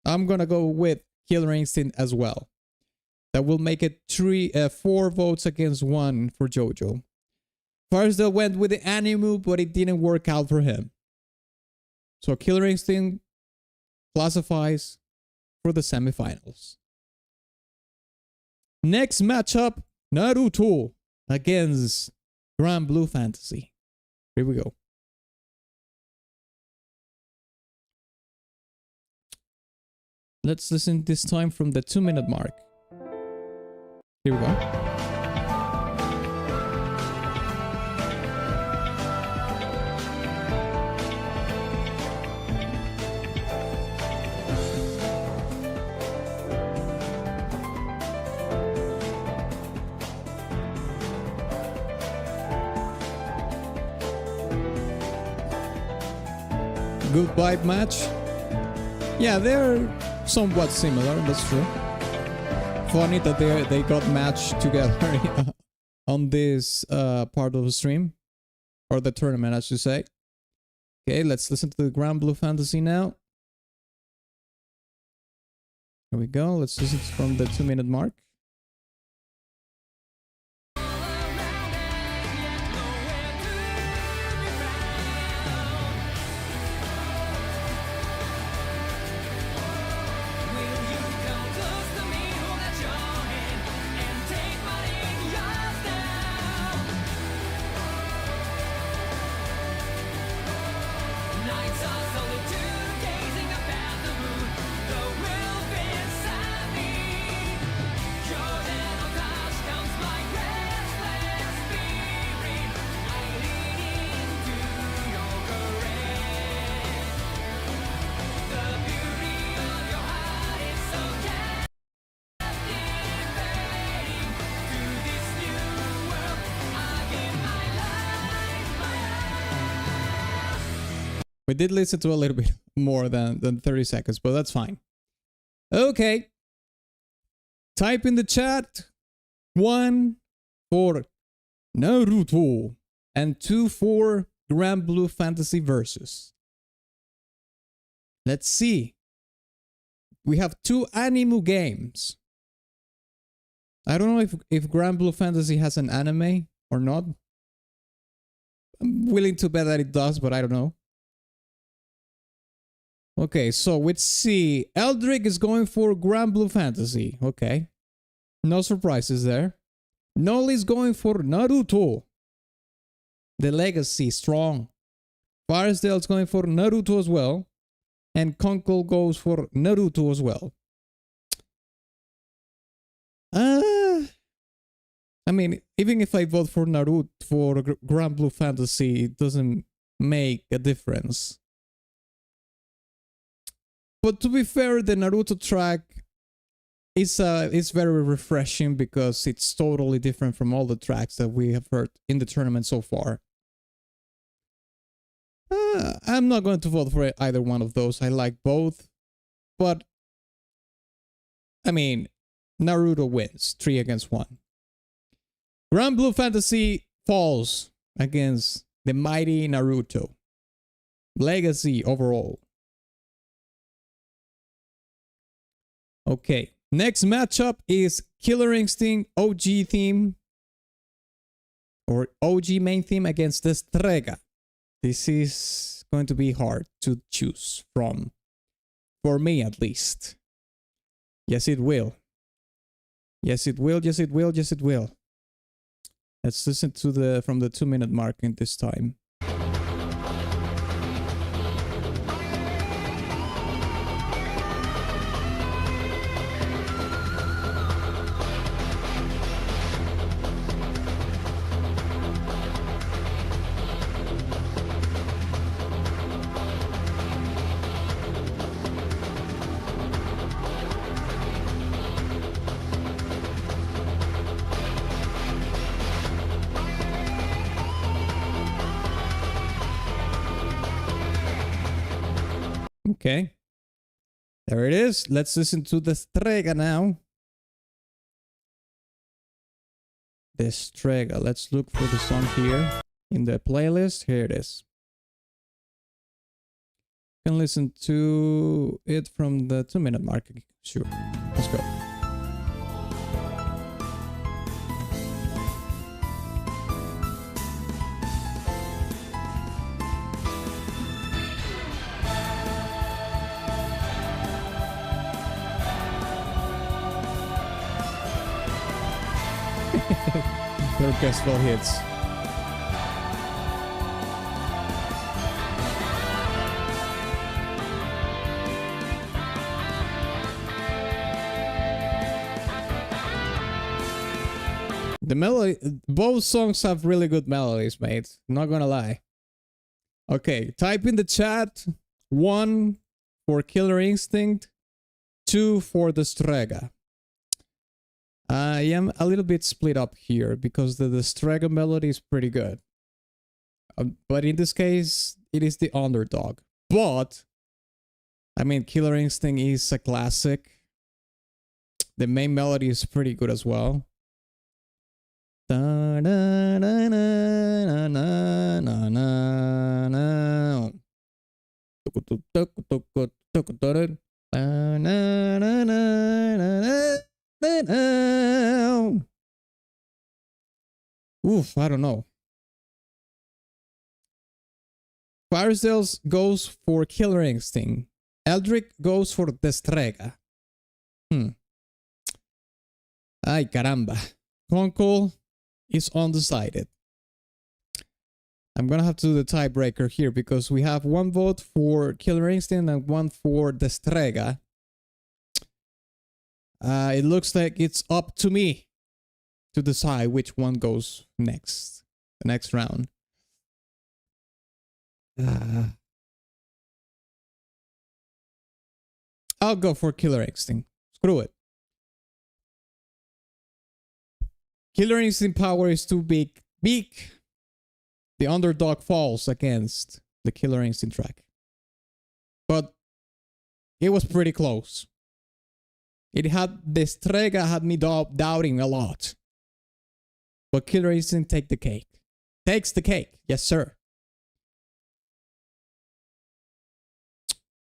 I'm gonna go with Killer Instinct as well. That will make it 4 votes against 1 for Jojo. Firesdale went with the Animu, but it didn't work out for him. So Killer Instinct classifies for the semifinals. Next matchup, Naruto against Grand Blue Fantasy. Here we go. Let's listen this time from the 2-minute mark. Here we go. Good vibe match. Yeah, they're somewhat similar, that's true. Funny that they got matched together on this part of the stream. Or the tournament, I should say. Okay, let's listen to the Grand Blue Fantasy now. Here we go, let's listen from the 2-minute mark. We did listen to a little bit more than 30 seconds, but that's fine. Okay. Type in the chat 1 for Naruto and 2 for Grand Blue Fantasy Versus. Let's see. We have 2 Animu games. I don't know if Grand Blue Fantasy has an anime or not. I'm willing to bet that it does, but I don't know. Okay, so let's see. Eldrick is going for Grand Blue Fantasy. Okay. No surprises there. Nolly's going for Naruto. The legacy, strong. Firesdale's going for Naruto as well. And Conkel goes for Naruto as well. I mean, even if I vote for Naruto for Grand Blue Fantasy, it doesn't make a difference. But to be fair, the Naruto track is very refreshing because it's totally different from all the tracks that we have heard in the tournament so far. I'm not going to vote for either one of those. I like both. But, I mean, Naruto wins 3 against 1. Grand Blue Fantasy falls against the mighty Naruto. Legacy overall. Okay, next matchup is Killer Instinct OG theme or OG main theme against the Strega. This is going to be hard to choose from, for me at least. Yes, it will. Yes, it will. Yes, it will. Yes, it will. Let's listen to the from the 2-minute mark in this time. Okay. There it is. Let's listen to the Strega now. The Strega. Let's look for the song here in the playlist. Here it is. You can listen to it from the 2-minute mark. Sure. Let's go. The orchestral hits. The melody, both songs have really good melodies, mate. Not gonna lie. Okay, type in the chat 1 for Killer Instinct, 2 for the Strega. I am a little bit split up here because the Strega melody is pretty good. But in this case, it is the underdog. But, I mean, Killer Instinct is a classic. The main melody is pretty good as well. Oof, I don't know. Firesdale goes for Killer Instinct. Eldrick goes for the Strega. Ay, caramba. Conkel is undecided. I'm gonna have to do the tiebreaker here because we have 1 vote for Killer Instinct and 1 for the Strega. It looks like it's up to me to decide which one goes next, the next round. I'll go for Killer Instinct. Screw it. Killer Instinct power is too big. The underdog falls against the Killer Instinct track. But it was pretty close. It had, the Strega had me doubting a lot. But Killer Instinct takes the cake. Takes the cake. Yes, sir.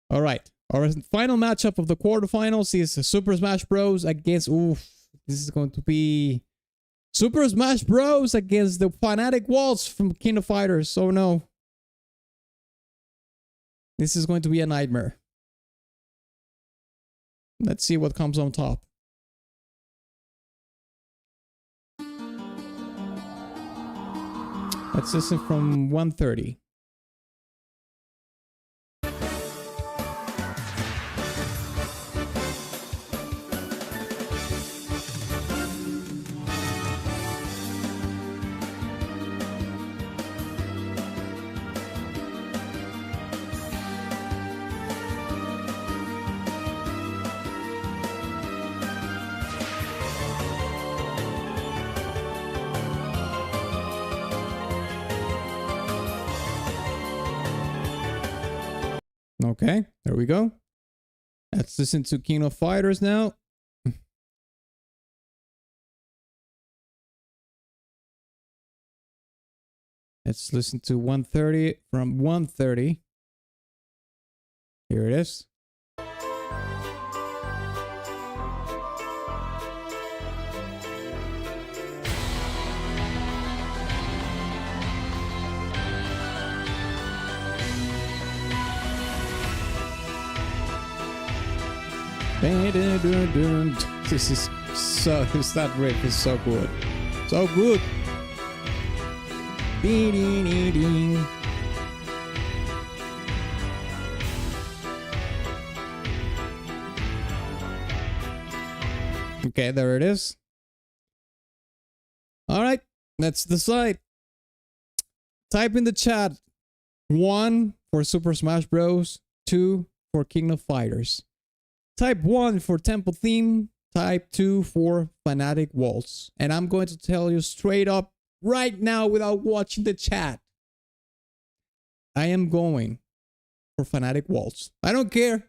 All right. Our final matchup of the quarterfinals is Super Smash Bros. Against... Oof. This is going to be... Super Smash Bros. Against the Fanatic Waltz from King of Fighters. Oh, no. This is going to be a nightmare. Let's see what comes on top. Let's listen from 1:30. Okay, there we go. Let's listen to King of Fighters now. Let's listen to 130 from 130. Here it is. This is so, that riff is so good. So good. Okay, there it is. All right, let's decide. Type in the chat 1 for Super Smash Bros. 2 for King of Fighters. Type 1 for Temple Theme. Type 2 for Fanatic Waltz. And I'm going to tell you straight up right now without watching the chat. I am going for Fanatic Waltz. I don't care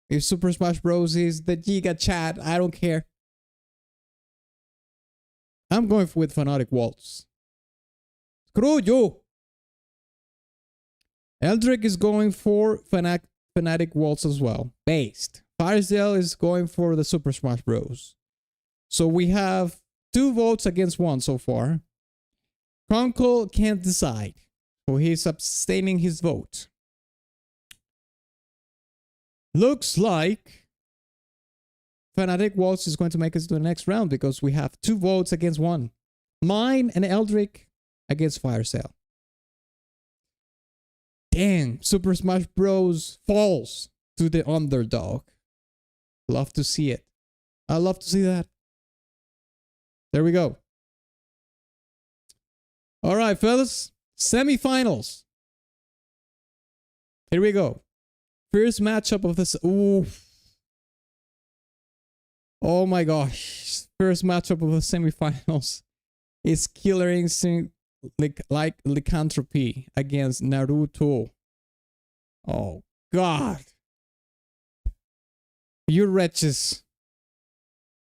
if Super Smash Bros. Is the Giga chat. I don't care. I'm going with Fanatic Waltz. Screw you. Eldrick is going for Fanatic Waltz as well. Based. Firesdale is going for the Super Smash Bros. So we have 2 votes against 1 so far. Conkel can't decide. So he's abstaining his vote. Looks like Fanatic Waltz is going to make us to the next round because we have 2 votes against 1. Mine and Eldrick against Firesdale. Damn, Super Smash Bros. Falls to the underdog. Love to see it. I love to see that. There we go. All right, fellas. Semifinals. Here we go. First matchup of this. Ooh. Oh my gosh. First matchup of the semifinals is Killer Instinct like Lycanthropy against Naruto. Oh God. You wretches.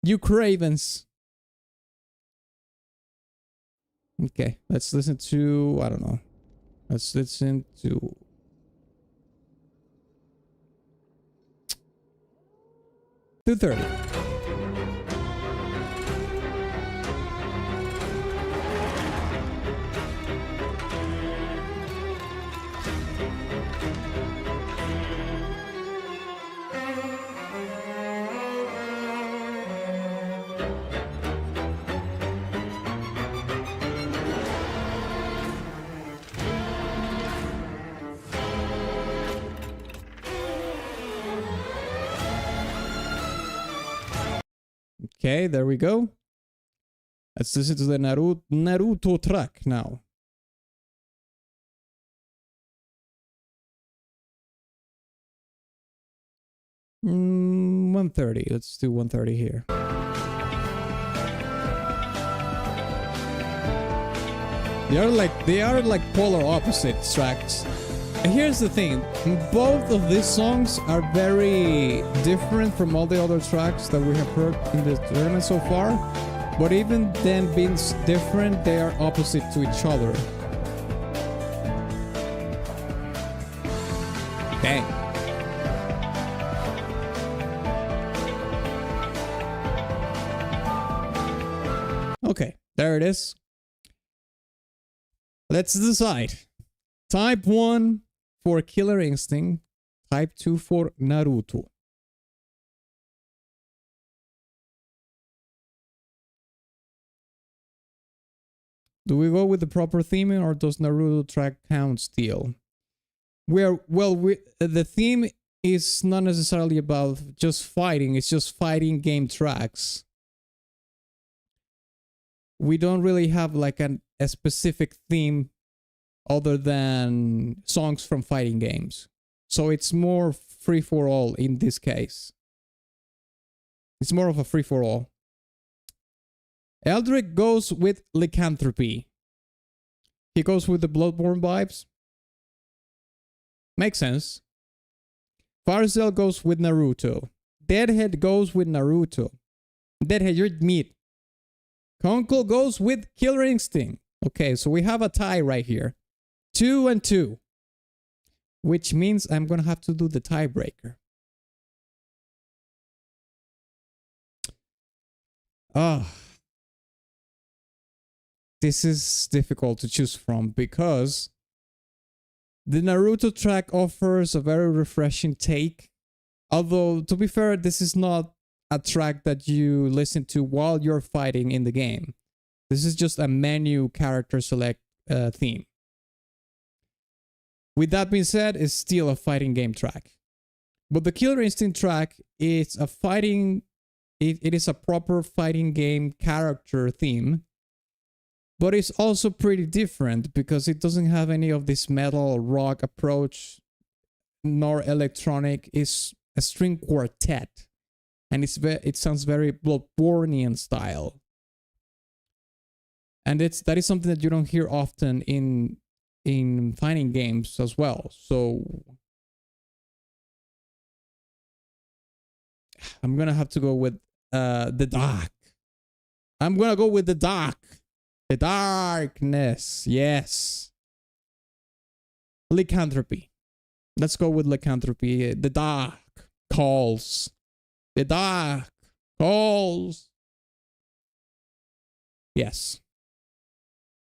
You cravens. Okay, let's listen to, I don't know. Let's listen to... $230. Okay, there we go. Let's listen to the Naruto track now. Mm, 130. Let's do 130 here. They are like polar opposite tracks. And here's the thing, both of these songs are very different from all the other tracks that we have heard in the tournament so far. But even them being different, they are opposite to each other. Dang. Okay, there it is. Let's decide. Type 1 for Killer Instinct. Type 2 for Naruto. Do we go with the proper theming or does Naruto track count still? The theme is not necessarily about just fighting. It's just fighting game tracks. We don't really have like a specific theme other than songs from fighting games. So it's more free for all in this case. It's more of a free for all. Eldrick goes with Lycanthropy. He goes with the Bloodborne vibes. Makes sense. Firesdale goes with Naruto. Deadhead goes with Naruto. Deadhead, you're meat. Conkel goes with Killer Instinct. Okay, so we have a tie right here. 2-2. Which means I'm going to have to do the tiebreaker. Oh. This is difficult to choose from because the Naruto track offers a very refreshing take. Although, to be fair, this is not a track that you listen to while you're fighting in the game. This is just a menu character select theme. With that being said, it's still a fighting game track. But the Killer Instinct track is a fighting... It is a proper fighting game character theme. But it's also pretty different because it doesn't have any of this metal rock approach, nor electronic. It's a string quartet. And it sounds very Bloodborne style. And that is something that you don't hear often in fighting games as well. So I'm gonna have to go with the dark. I'm gonna go with the dark. The darkness. Yes. Lycanthropy. Let's go with lycanthropy. The dark calls. The dark calls. Yes.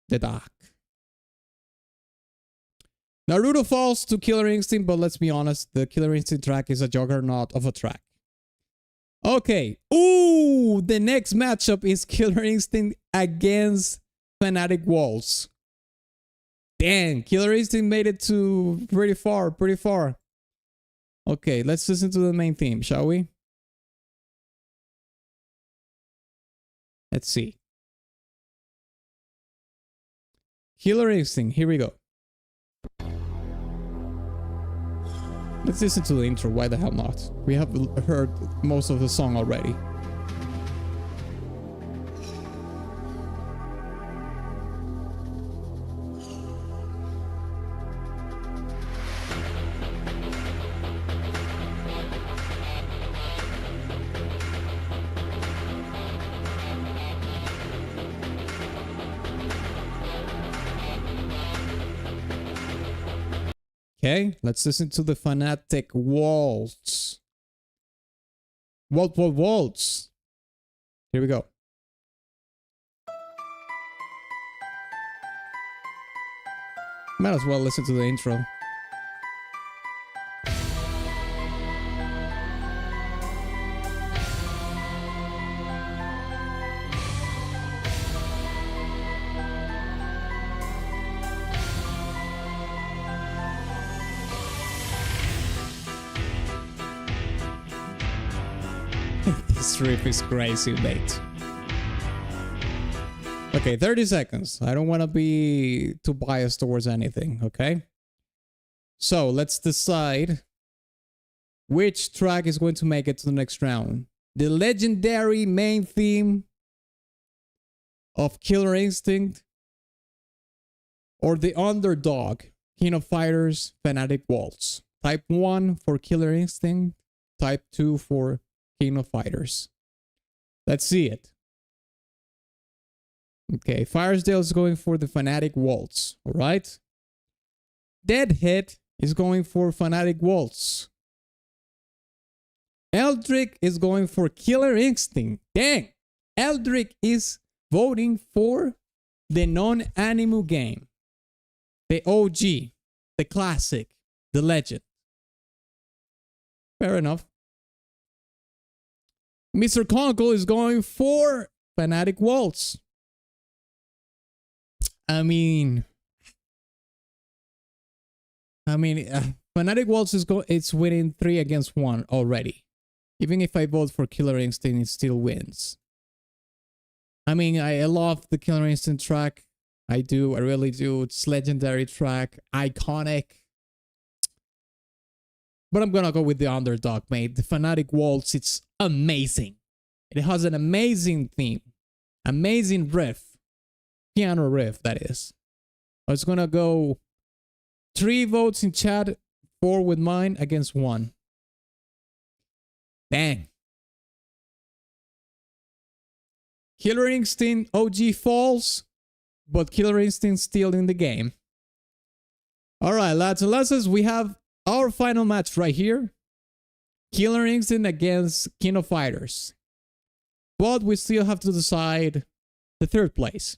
The dark. Naruto falls to Killer Instinct, but let's be honest, the Killer Instinct track is a juggernaut of a track. Okay. Ooh, the next matchup is Killer Instinct against Fanatic Waltz. Dang, Killer Instinct made it to pretty far. Okay, let's listen to the main theme, shall we? Let's see. Killer Instinct, here we go. Let's listen to the intro, why the hell not? We have heard most of the song already. Okay, let's listen to the Fanatic Waltz. Waltz. Here we go. Might as well listen to the intro. This riff is crazy, mate. Okay, 30 seconds. I don't want to be too biased towards anything, okay? So, let's decide which track is going to make it to the next round. The legendary main theme of Killer Instinct or the underdog, King of Fighters, Fanatic Waltz. Type 1 for Killer Instinct, type 2 for King of Fighters. Let's see it. Okay, Firesdale is going for the Fanatic Waltz, alright? Deadhead is going for Fanatic Waltz. Eldrick is going for Killer Instinct. Dang! Eldrick is voting for the non-anime game. The OG, the classic, the legend. Fair enough. Mr. Conkel is going for Fanatic Waltz. I mean, Fanatic Waltz it's winning 3 against 1 already. Even if I vote for Killer Instinct, it still wins. I mean, I love the Killer Instinct track. I do, I really do. It's legendary track, iconic. But I'm gonna go with the underdog, mate. The Fanatic Waltz, it's amazing. It has an amazing theme. Amazing riff. Piano riff, that is. It's gonna go 3 votes in chat, 4 with mine against 1. Bang. Killer Instinct OG falls. but Killer Instinct still in the game. Alright, lads and lasses, we have our final match right here. Killer Instinct against King of Fighters. But we still have to decide the third place.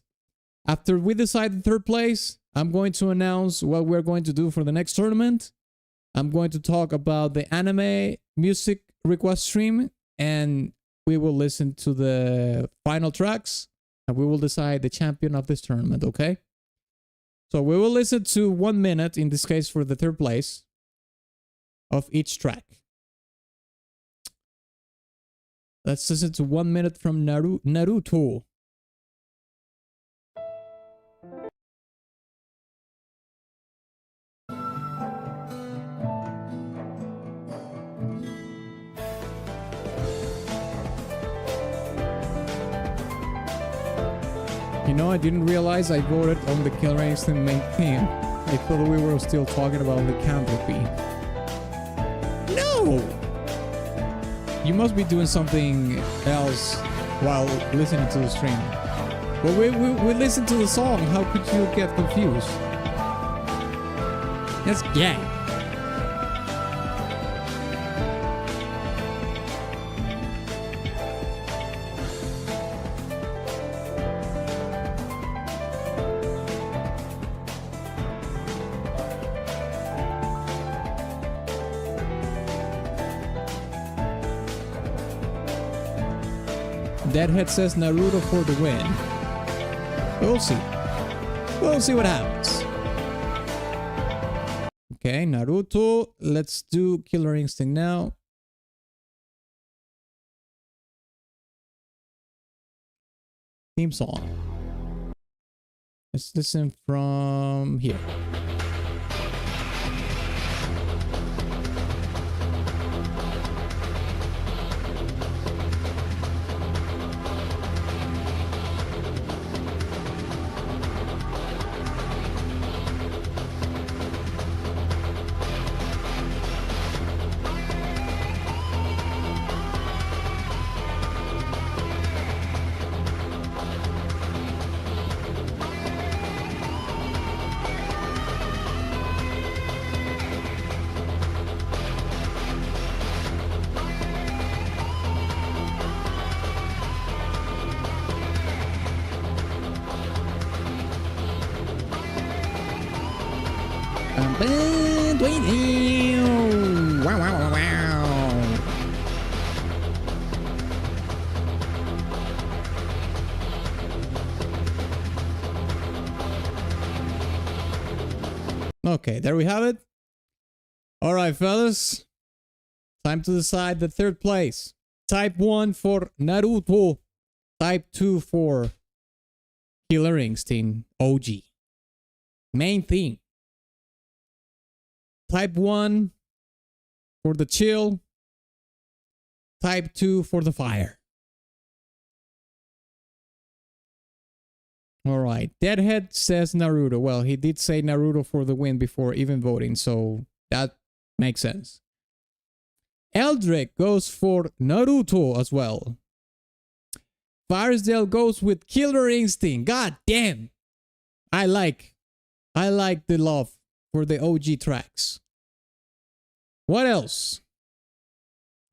After we decide the third place, I'm going to announce what we're going to do for the next tournament. I'm going to talk about the anime music request stream, and we will listen to the final tracks, and we will decide the champion of this tournament, okay? So we will listen to 1 minute, in this case for the third place, of each track. Let's listen to 1 minute from Naruto. You know, I didn't realize I voted on the Killer Instinct main theme. I thought we were still talking about the Canopy. No! You must be doing something else while listening to the stream. But we listened to the song. How could you get confused? That's gay. Deadhead says Naruto for the win. We'll see. We'll see what happens. Okay, Naruto. Let's do Killer Instinct now. Theme song. Let's listen from here. Wow, wow, wow. Okay, there we have it. All right, fellas. Time to decide the third place. Type 1 for Naruto. Type 2 for Killer Instinct OG. Main theme. Type 1 for the chill. Type 2 for the fire. Alright. Deadhead says Naruto. Well, he did say Naruto for the win before even voting, so that makes sense. Eldrick goes for Naruto as well. Firesdale goes with Killer Instinct. God damn. I like the love for the OG tracks. What else?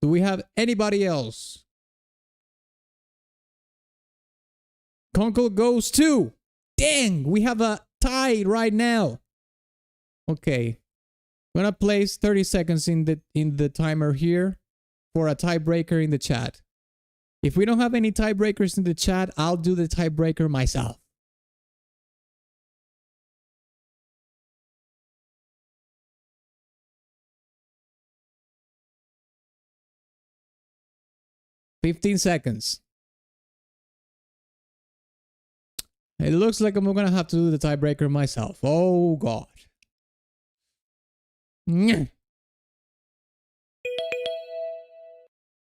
Do we have anybody else? Conkel goes too. Dang, we have a tie right now. Okay. I'm gonna place 30 seconds in the timer here for a tiebreaker in the chat. If we don't have any tiebreakers in the chat, I'll do the tiebreaker myself. $15 seconds. It looks like I'm gonna have to do the tiebreaker myself. Oh God.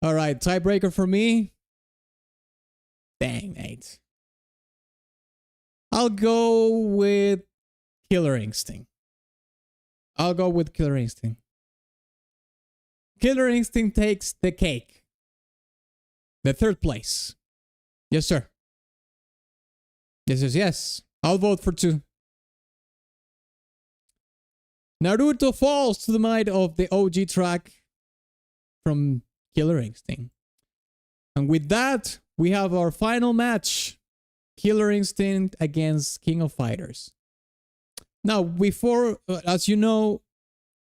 All right, tiebreaker for me. Dang, mate. I'll go with Killer Instinct. I'll go with Killer Instinct. Killer Instinct takes the cake. The third place. Yes, sir. Yes, yes, yes. I'll vote for 2. Naruto falls to the might of the OG track from Killer Instinct. And with that, we have our final match. Killer Instinct against King of Fighters. Now, before, as you know,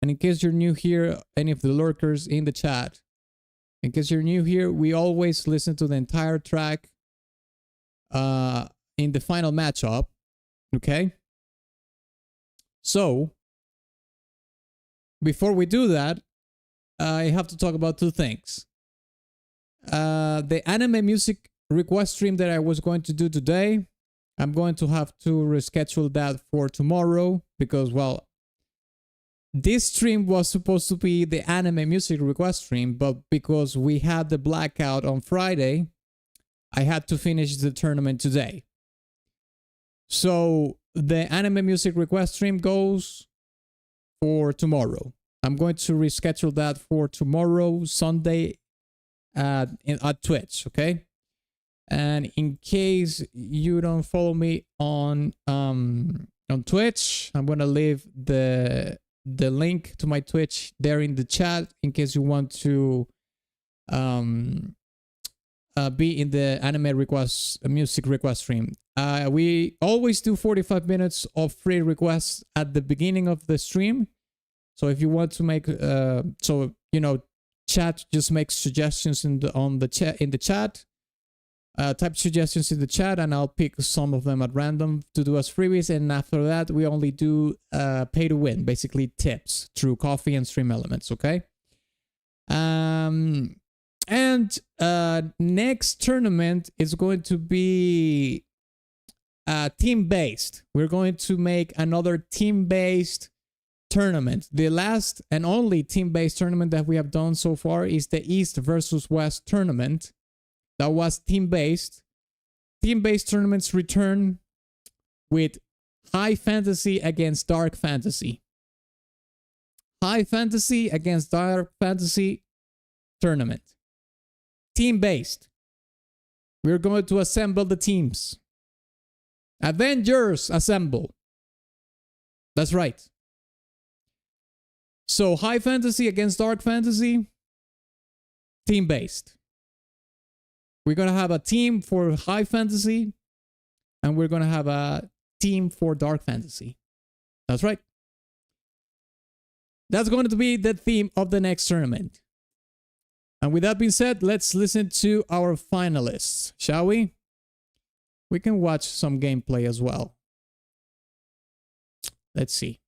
and in case you're new here, any of the lurkers in the chat, in case you're new here, we always listen to the entire track in the final matchup. Okay? So, before we do that, I have to talk about 2 things. The anime music request stream that I was going to do today, I'm going to have to reschedule that for tomorrow because, well, this stream was supposed to be the anime music request stream, but because we had the blackout on Friday, I had to finish the tournament today. So the anime music request stream goes for tomorrow. I'm going to reschedule that for tomorrow, Sunday, at Twitch, okay? And in case you don't follow me on Twitch, I'm gonna leave the link to my Twitch there in the chat in case you want to be in the anime music request stream. We always do 45 minutes of free requests at the beginning of the stream. So if you want to make chat, just make suggestions in the chat. Type suggestions in the chat and I'll pick some of them at random to do as freebies, and after that we only do pay to win, basically tips through Kofi and Stream Elements, okay? And next tournament is going to be team-based. We're going to make another team-based tournament. The last and only team-based tournament that we have done so far is the East versus West tournament. That was team-based. Team-based tournaments return with high fantasy against dark fantasy. High fantasy against dark fantasy tournament. Team-based. We're going to assemble the teams. Avengers assemble. That's right. So high fantasy against dark fantasy. Team-based. We're going to have a team for high fantasy, and we're going to have a team for dark fantasy. That's right. That's going to be the theme of the next tournament. And with that being said, let's listen to our finalists, shall we? We can watch some gameplay as well. Let's see.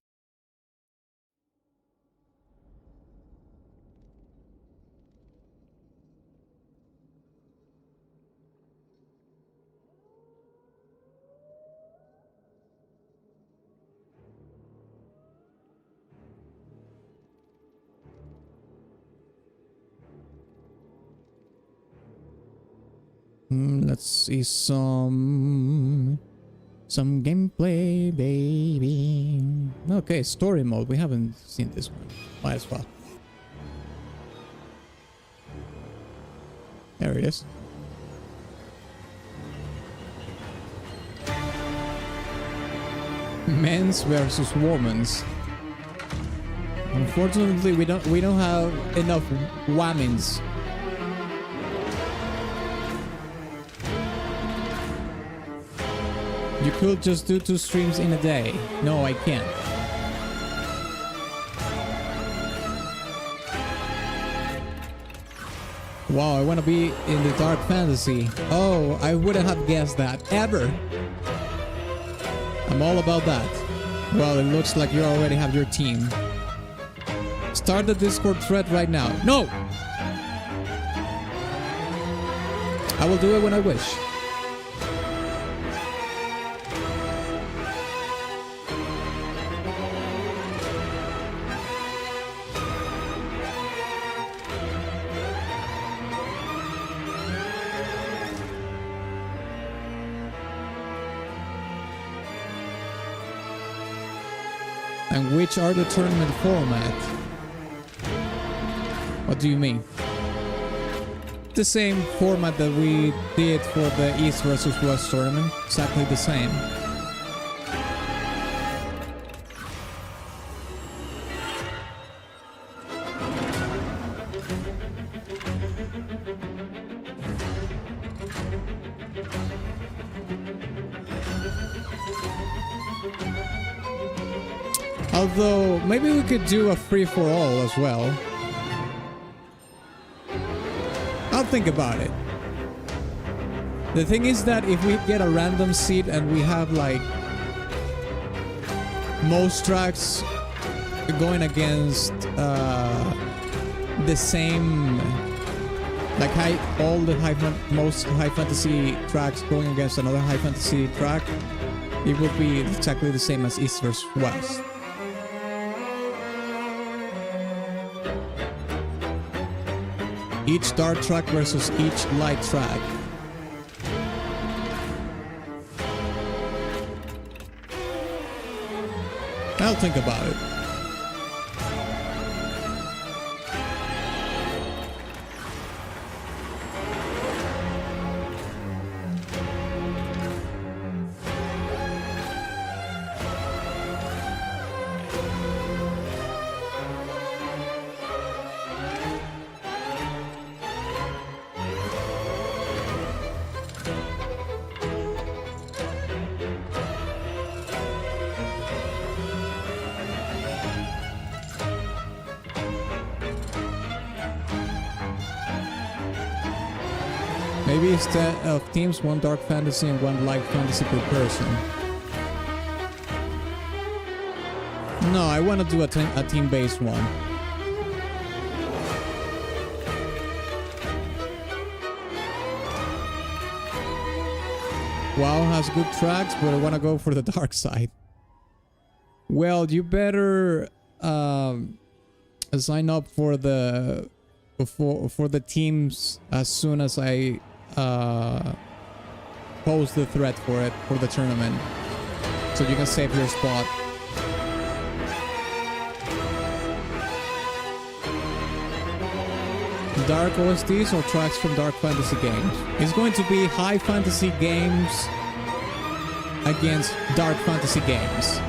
Let's see some gameplay, baby. Okay, story mode. We haven't seen this one. Might as well. There it is. Men's versus women's. Unfortunately, we don't have enough women's. You could just do 2 streams in a day. No, I can't. Wow, I want to be in the dark fantasy. Oh, I wouldn't have guessed that. Ever. I'm all about that. Well, it looks like you already have your team. Start the Discord thread right now. No! I will do it when I wish. And which are the tournament format? What do you mean? The same format that we did for the East versus West tournament. Exactly the same. Although, maybe we could do a free-for-all as well. I'll think about it. The thing is that if we get a random seed and we have like most tracks going against the same, like most high fantasy tracks going against another high fantasy track, it would be exactly the same as East versus West. Each dark track versus each light track. I'll think about it. Maybe instead of teams, one dark fantasy and one light fantasy per person. No, I want to do a team-based one. WoW has good tracks, but I want to go for the dark side. Well, you better sign up for the teams as soon as I post the thread for it for the tournament, so you can save your spot. Dark OSTs or tracks from dark fantasy games? It's going to be high fantasy games against dark fantasy games.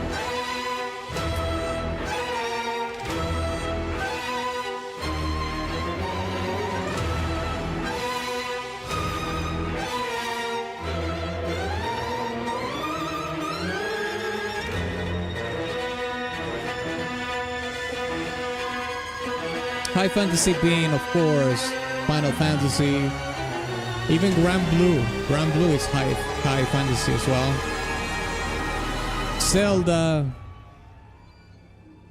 High fantasy being, of course, Final Fantasy, even Grand Blue. Grand Blue is high fantasy as well. Zelda.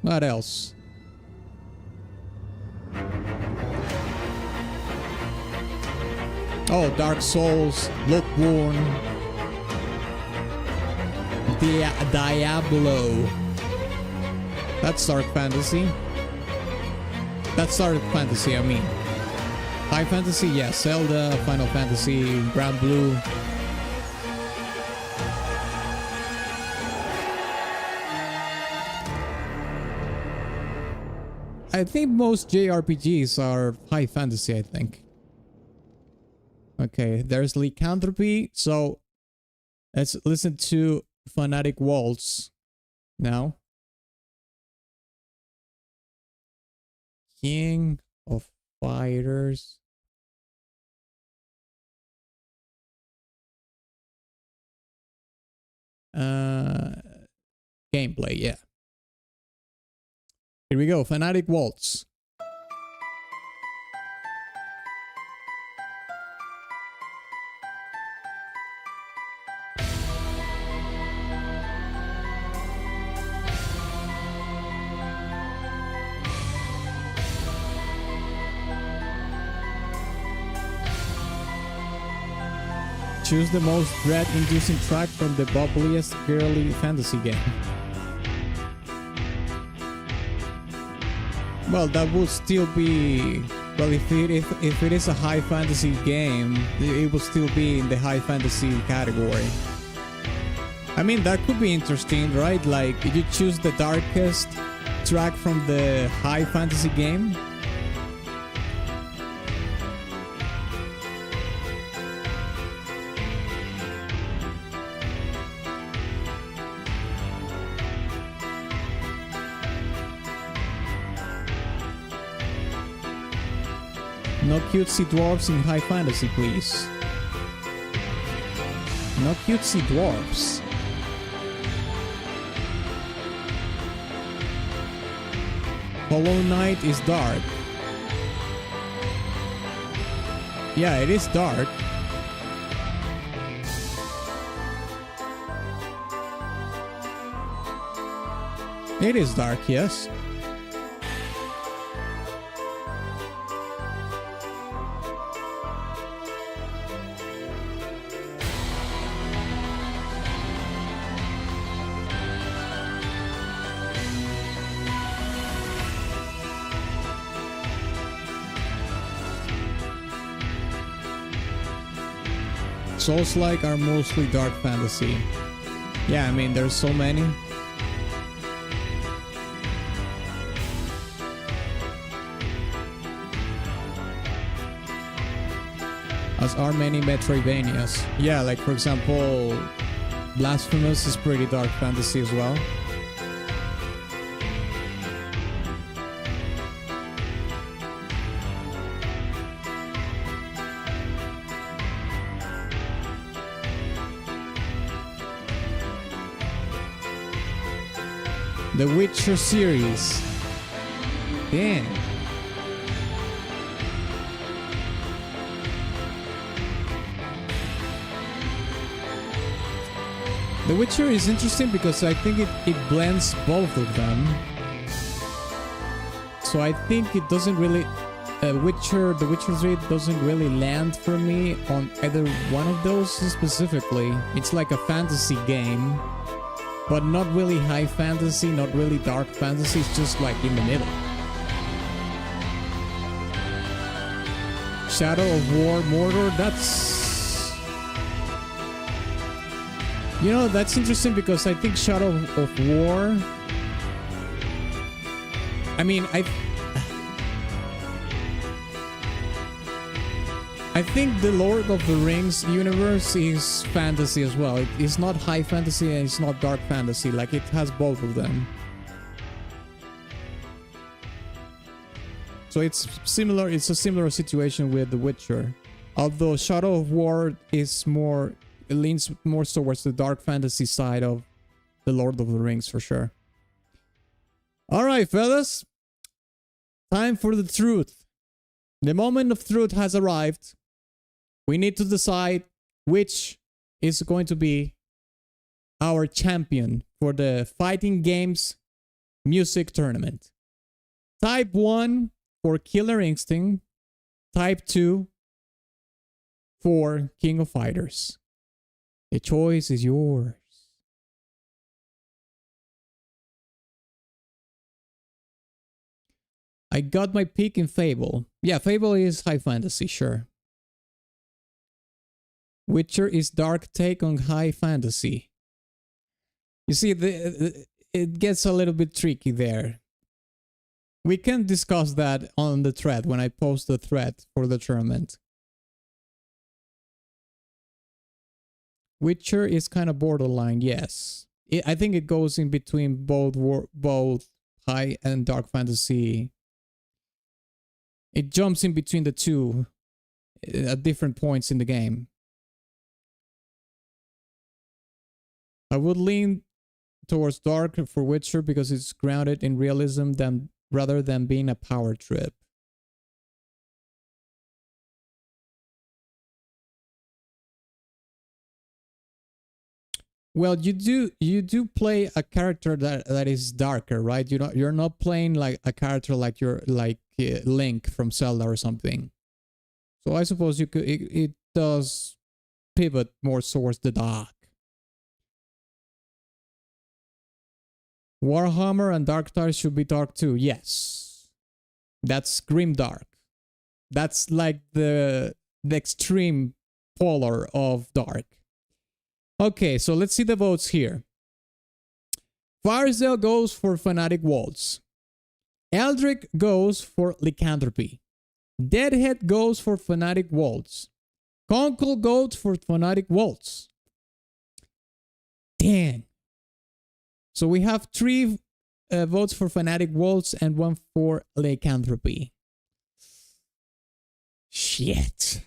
What else? Oh, Dark Souls, Bloodborne, Diablo. That's dark fantasy. That's dark fantasy, I mean. High fantasy, yeah. Zelda, Final Fantasy, Grand Blue. I think most JRPGs are high fantasy, I think. Okay, there's lycanthropy. So let's listen to Fanatic Waltz now. King of Fighters. Gameplay, yeah. Here we go, Fanatic Waltz. Choose the most dread-inducing track from the bubbliest girly fantasy game. Well, that would still be... Well, if it is a high fantasy game, it will still be in the high fantasy category. I mean, that could be interesting, right? Like, you choose the darkest track from the high fantasy game. No cutesy dwarves in high fantasy, please. No cutesy dwarves. Hollow Knight is dark. Yeah, it is dark. It is dark, yes. Souls-like are mostly dark fantasy. Yeah, I mean, there's so many. As are many Metroidvanias. Yeah, like for example, Blasphemous is pretty dark fantasy as well. The Witcher series. Damn. The Witcher is interesting because I think it blends both of them. So I think it doesn't really... The Witcher 3 doesn't really land for me on either one of those specifically. It's like a fantasy game. But not really high fantasy, not really dark fantasy, it's just like in the middle. Shadow of War, Mordor, that's... You know, that's interesting because I think Shadow of War... I mean, I think the Lord of the Rings universe is fantasy as well. It's not high fantasy and it's not dark fantasy. Like, it has both of them. So it's similar. It's a similar situation with The Witcher. Although Shadow of War is more... It leans more towards the dark fantasy side of the Lord of the Rings for sure. Alright, fellas. Time for the truth. The moment of truth has arrived. We need to decide which is going to be our champion for the Fighting Games Music Tournament. Type 1 for Killer Instinct. Type 2 for King of Fighters. The choice is yours. I got my pick in Fable. Yeah, Fable is high fantasy, sure. Witcher is dark take on high fantasy. You see, it gets a little bit tricky there. We can discuss that on the thread when I post the thread for the tournament. Witcher is kind of borderline, yes. I think it goes in between both high and dark fantasy. It jumps in between the two at different points in the game. I would lean towards dark for Witcher because it's grounded in realism rather than being a power trip. Well, you do play a character that is darker, right? You're not playing like a character like Link from Zelda or something. So I suppose you could it does pivot more towards the dark. Warhammer and Darktide should be dark too. Yes. That's grim dark. That's like the extreme polar of dark. Okay, so let's see the votes here. Firesdale goes for Fanatic Waltz. Eldrick goes for Lycanthropy. Deadhead goes for Fanatic Waltz. Conkel goes for Fanatic Waltz. Dang. So we have 3 votes for Fanatic Waltz and 1 for Lycanthropy. Shit.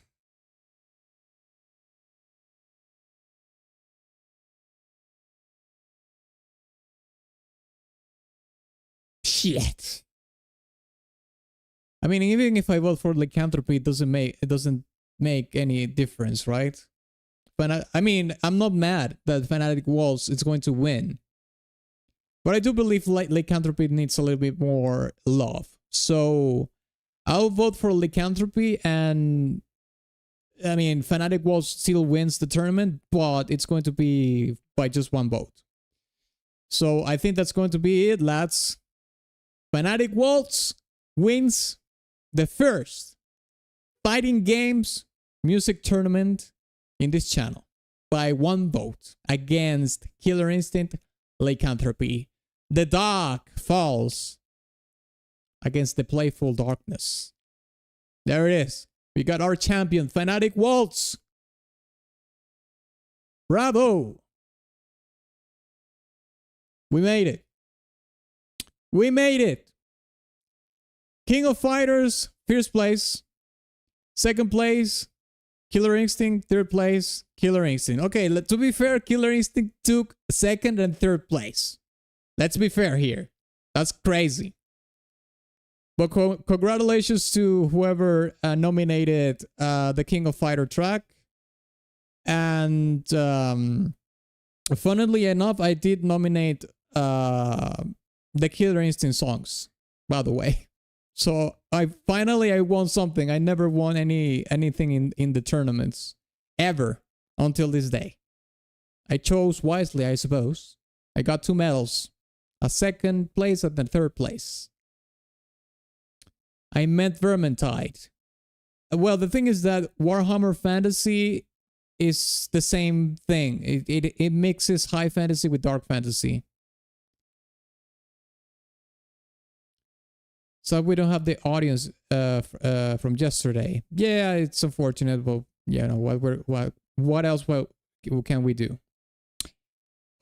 Shit. I mean, even if I vote for lycanthropy, it doesn't make any difference, right? But I mean, I'm not mad that Fanatic Waltz is going to win. But I do believe lycanthropy needs a little bit more love. So I'll vote for lycanthropy, and I mean, Fanatic Waltz still wins the tournament, but it's going to be by just one vote. So I think that's going to be it, lads. Fanatic Waltz wins the first fighting games music tournament in this channel by one vote against Killer Instinct Lycanthropy. The dark falls against the playful darkness. There it is. We got our champion, Fanatic Waltz. Bravo. We made it. We made it. King of Fighters, first place. Second place, Killer Instinct. Third place, Killer Instinct. Okay, to be fair, Killer Instinct took second and third place. Let's be fair here. That's crazy. But congratulations to whoever nominated the King of Fighter track. And funnily enough, I did nominate the Killer Instinct songs, by the way. So I won something. I never won anything in the tournaments ever until this day. I chose wisely, I suppose. I got 2 medals, a second place and a third place. I meant Vermintide. Well, the thing is that Warhammer Fantasy is the same thing. It mixes high fantasy with dark fantasy. So we don't have the audience from yesterday. Yeah, it's unfortunate, but you know what else can we do?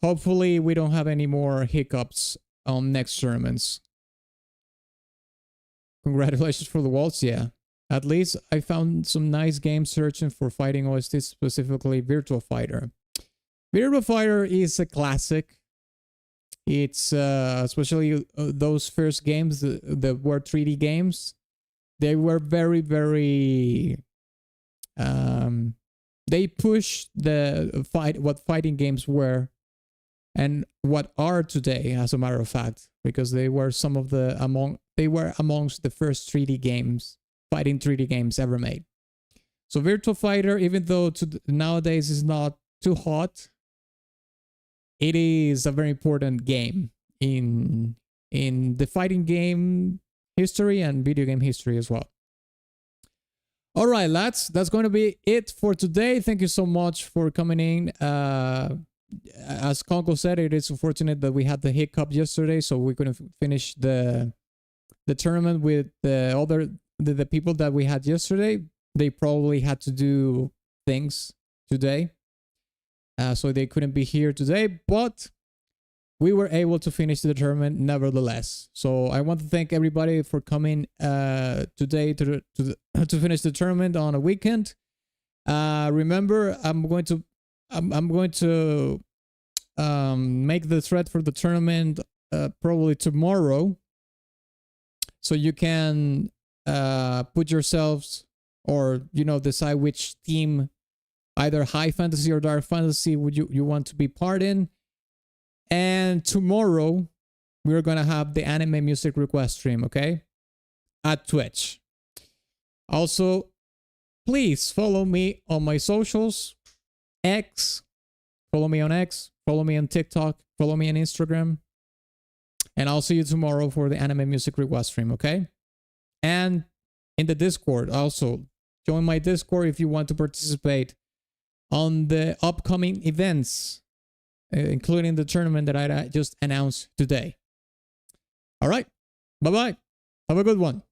Hopefully we don't have any more hiccups on next tournaments. Congratulations for the Waltz, yeah. At least I found some nice games searching for fighting OSTs, specifically Virtua Fighter. Virtua Fighter is a classic. It's especially those first games that were 3D games. They were very, very... they pushed what fighting games were and what are today, as a matter of fact, because they were amongst the first 3D games, fighting 3D games ever made. So Virtua Fighter, even though nowadays is not too hot, it is a very important game in the fighting game history and video game history as well. All right, lads, that's going to be it for today. Thank you so much for coming in. As Conkel said, it is unfortunate that we had the hiccup yesterday, so we couldn't finish the tournament with the people that we had yesterday. They probably had to do things today, so they couldn't be here today, but we were able to finish the tournament nevertheless. So I want to thank everybody for coming today to finish the tournament on a weekend. Remember, I'm going to make the thread for the tournament probably tomorrow, so you can put yourselves, or decide which team, either high fantasy or dark fantasy, would you want to be part in. And tomorrow we're gonna have the anime music request stream, okay, at Twitch. Also, please follow me on my socials. Follow me on X, follow me on TikTok, follow me on Instagram. And I'll see you tomorrow for the anime music request stream, okay? And in the Discord, also, join my Discord if you want to participate on the upcoming events, including the tournament that I just announced today. All right, bye-bye. Have a good one.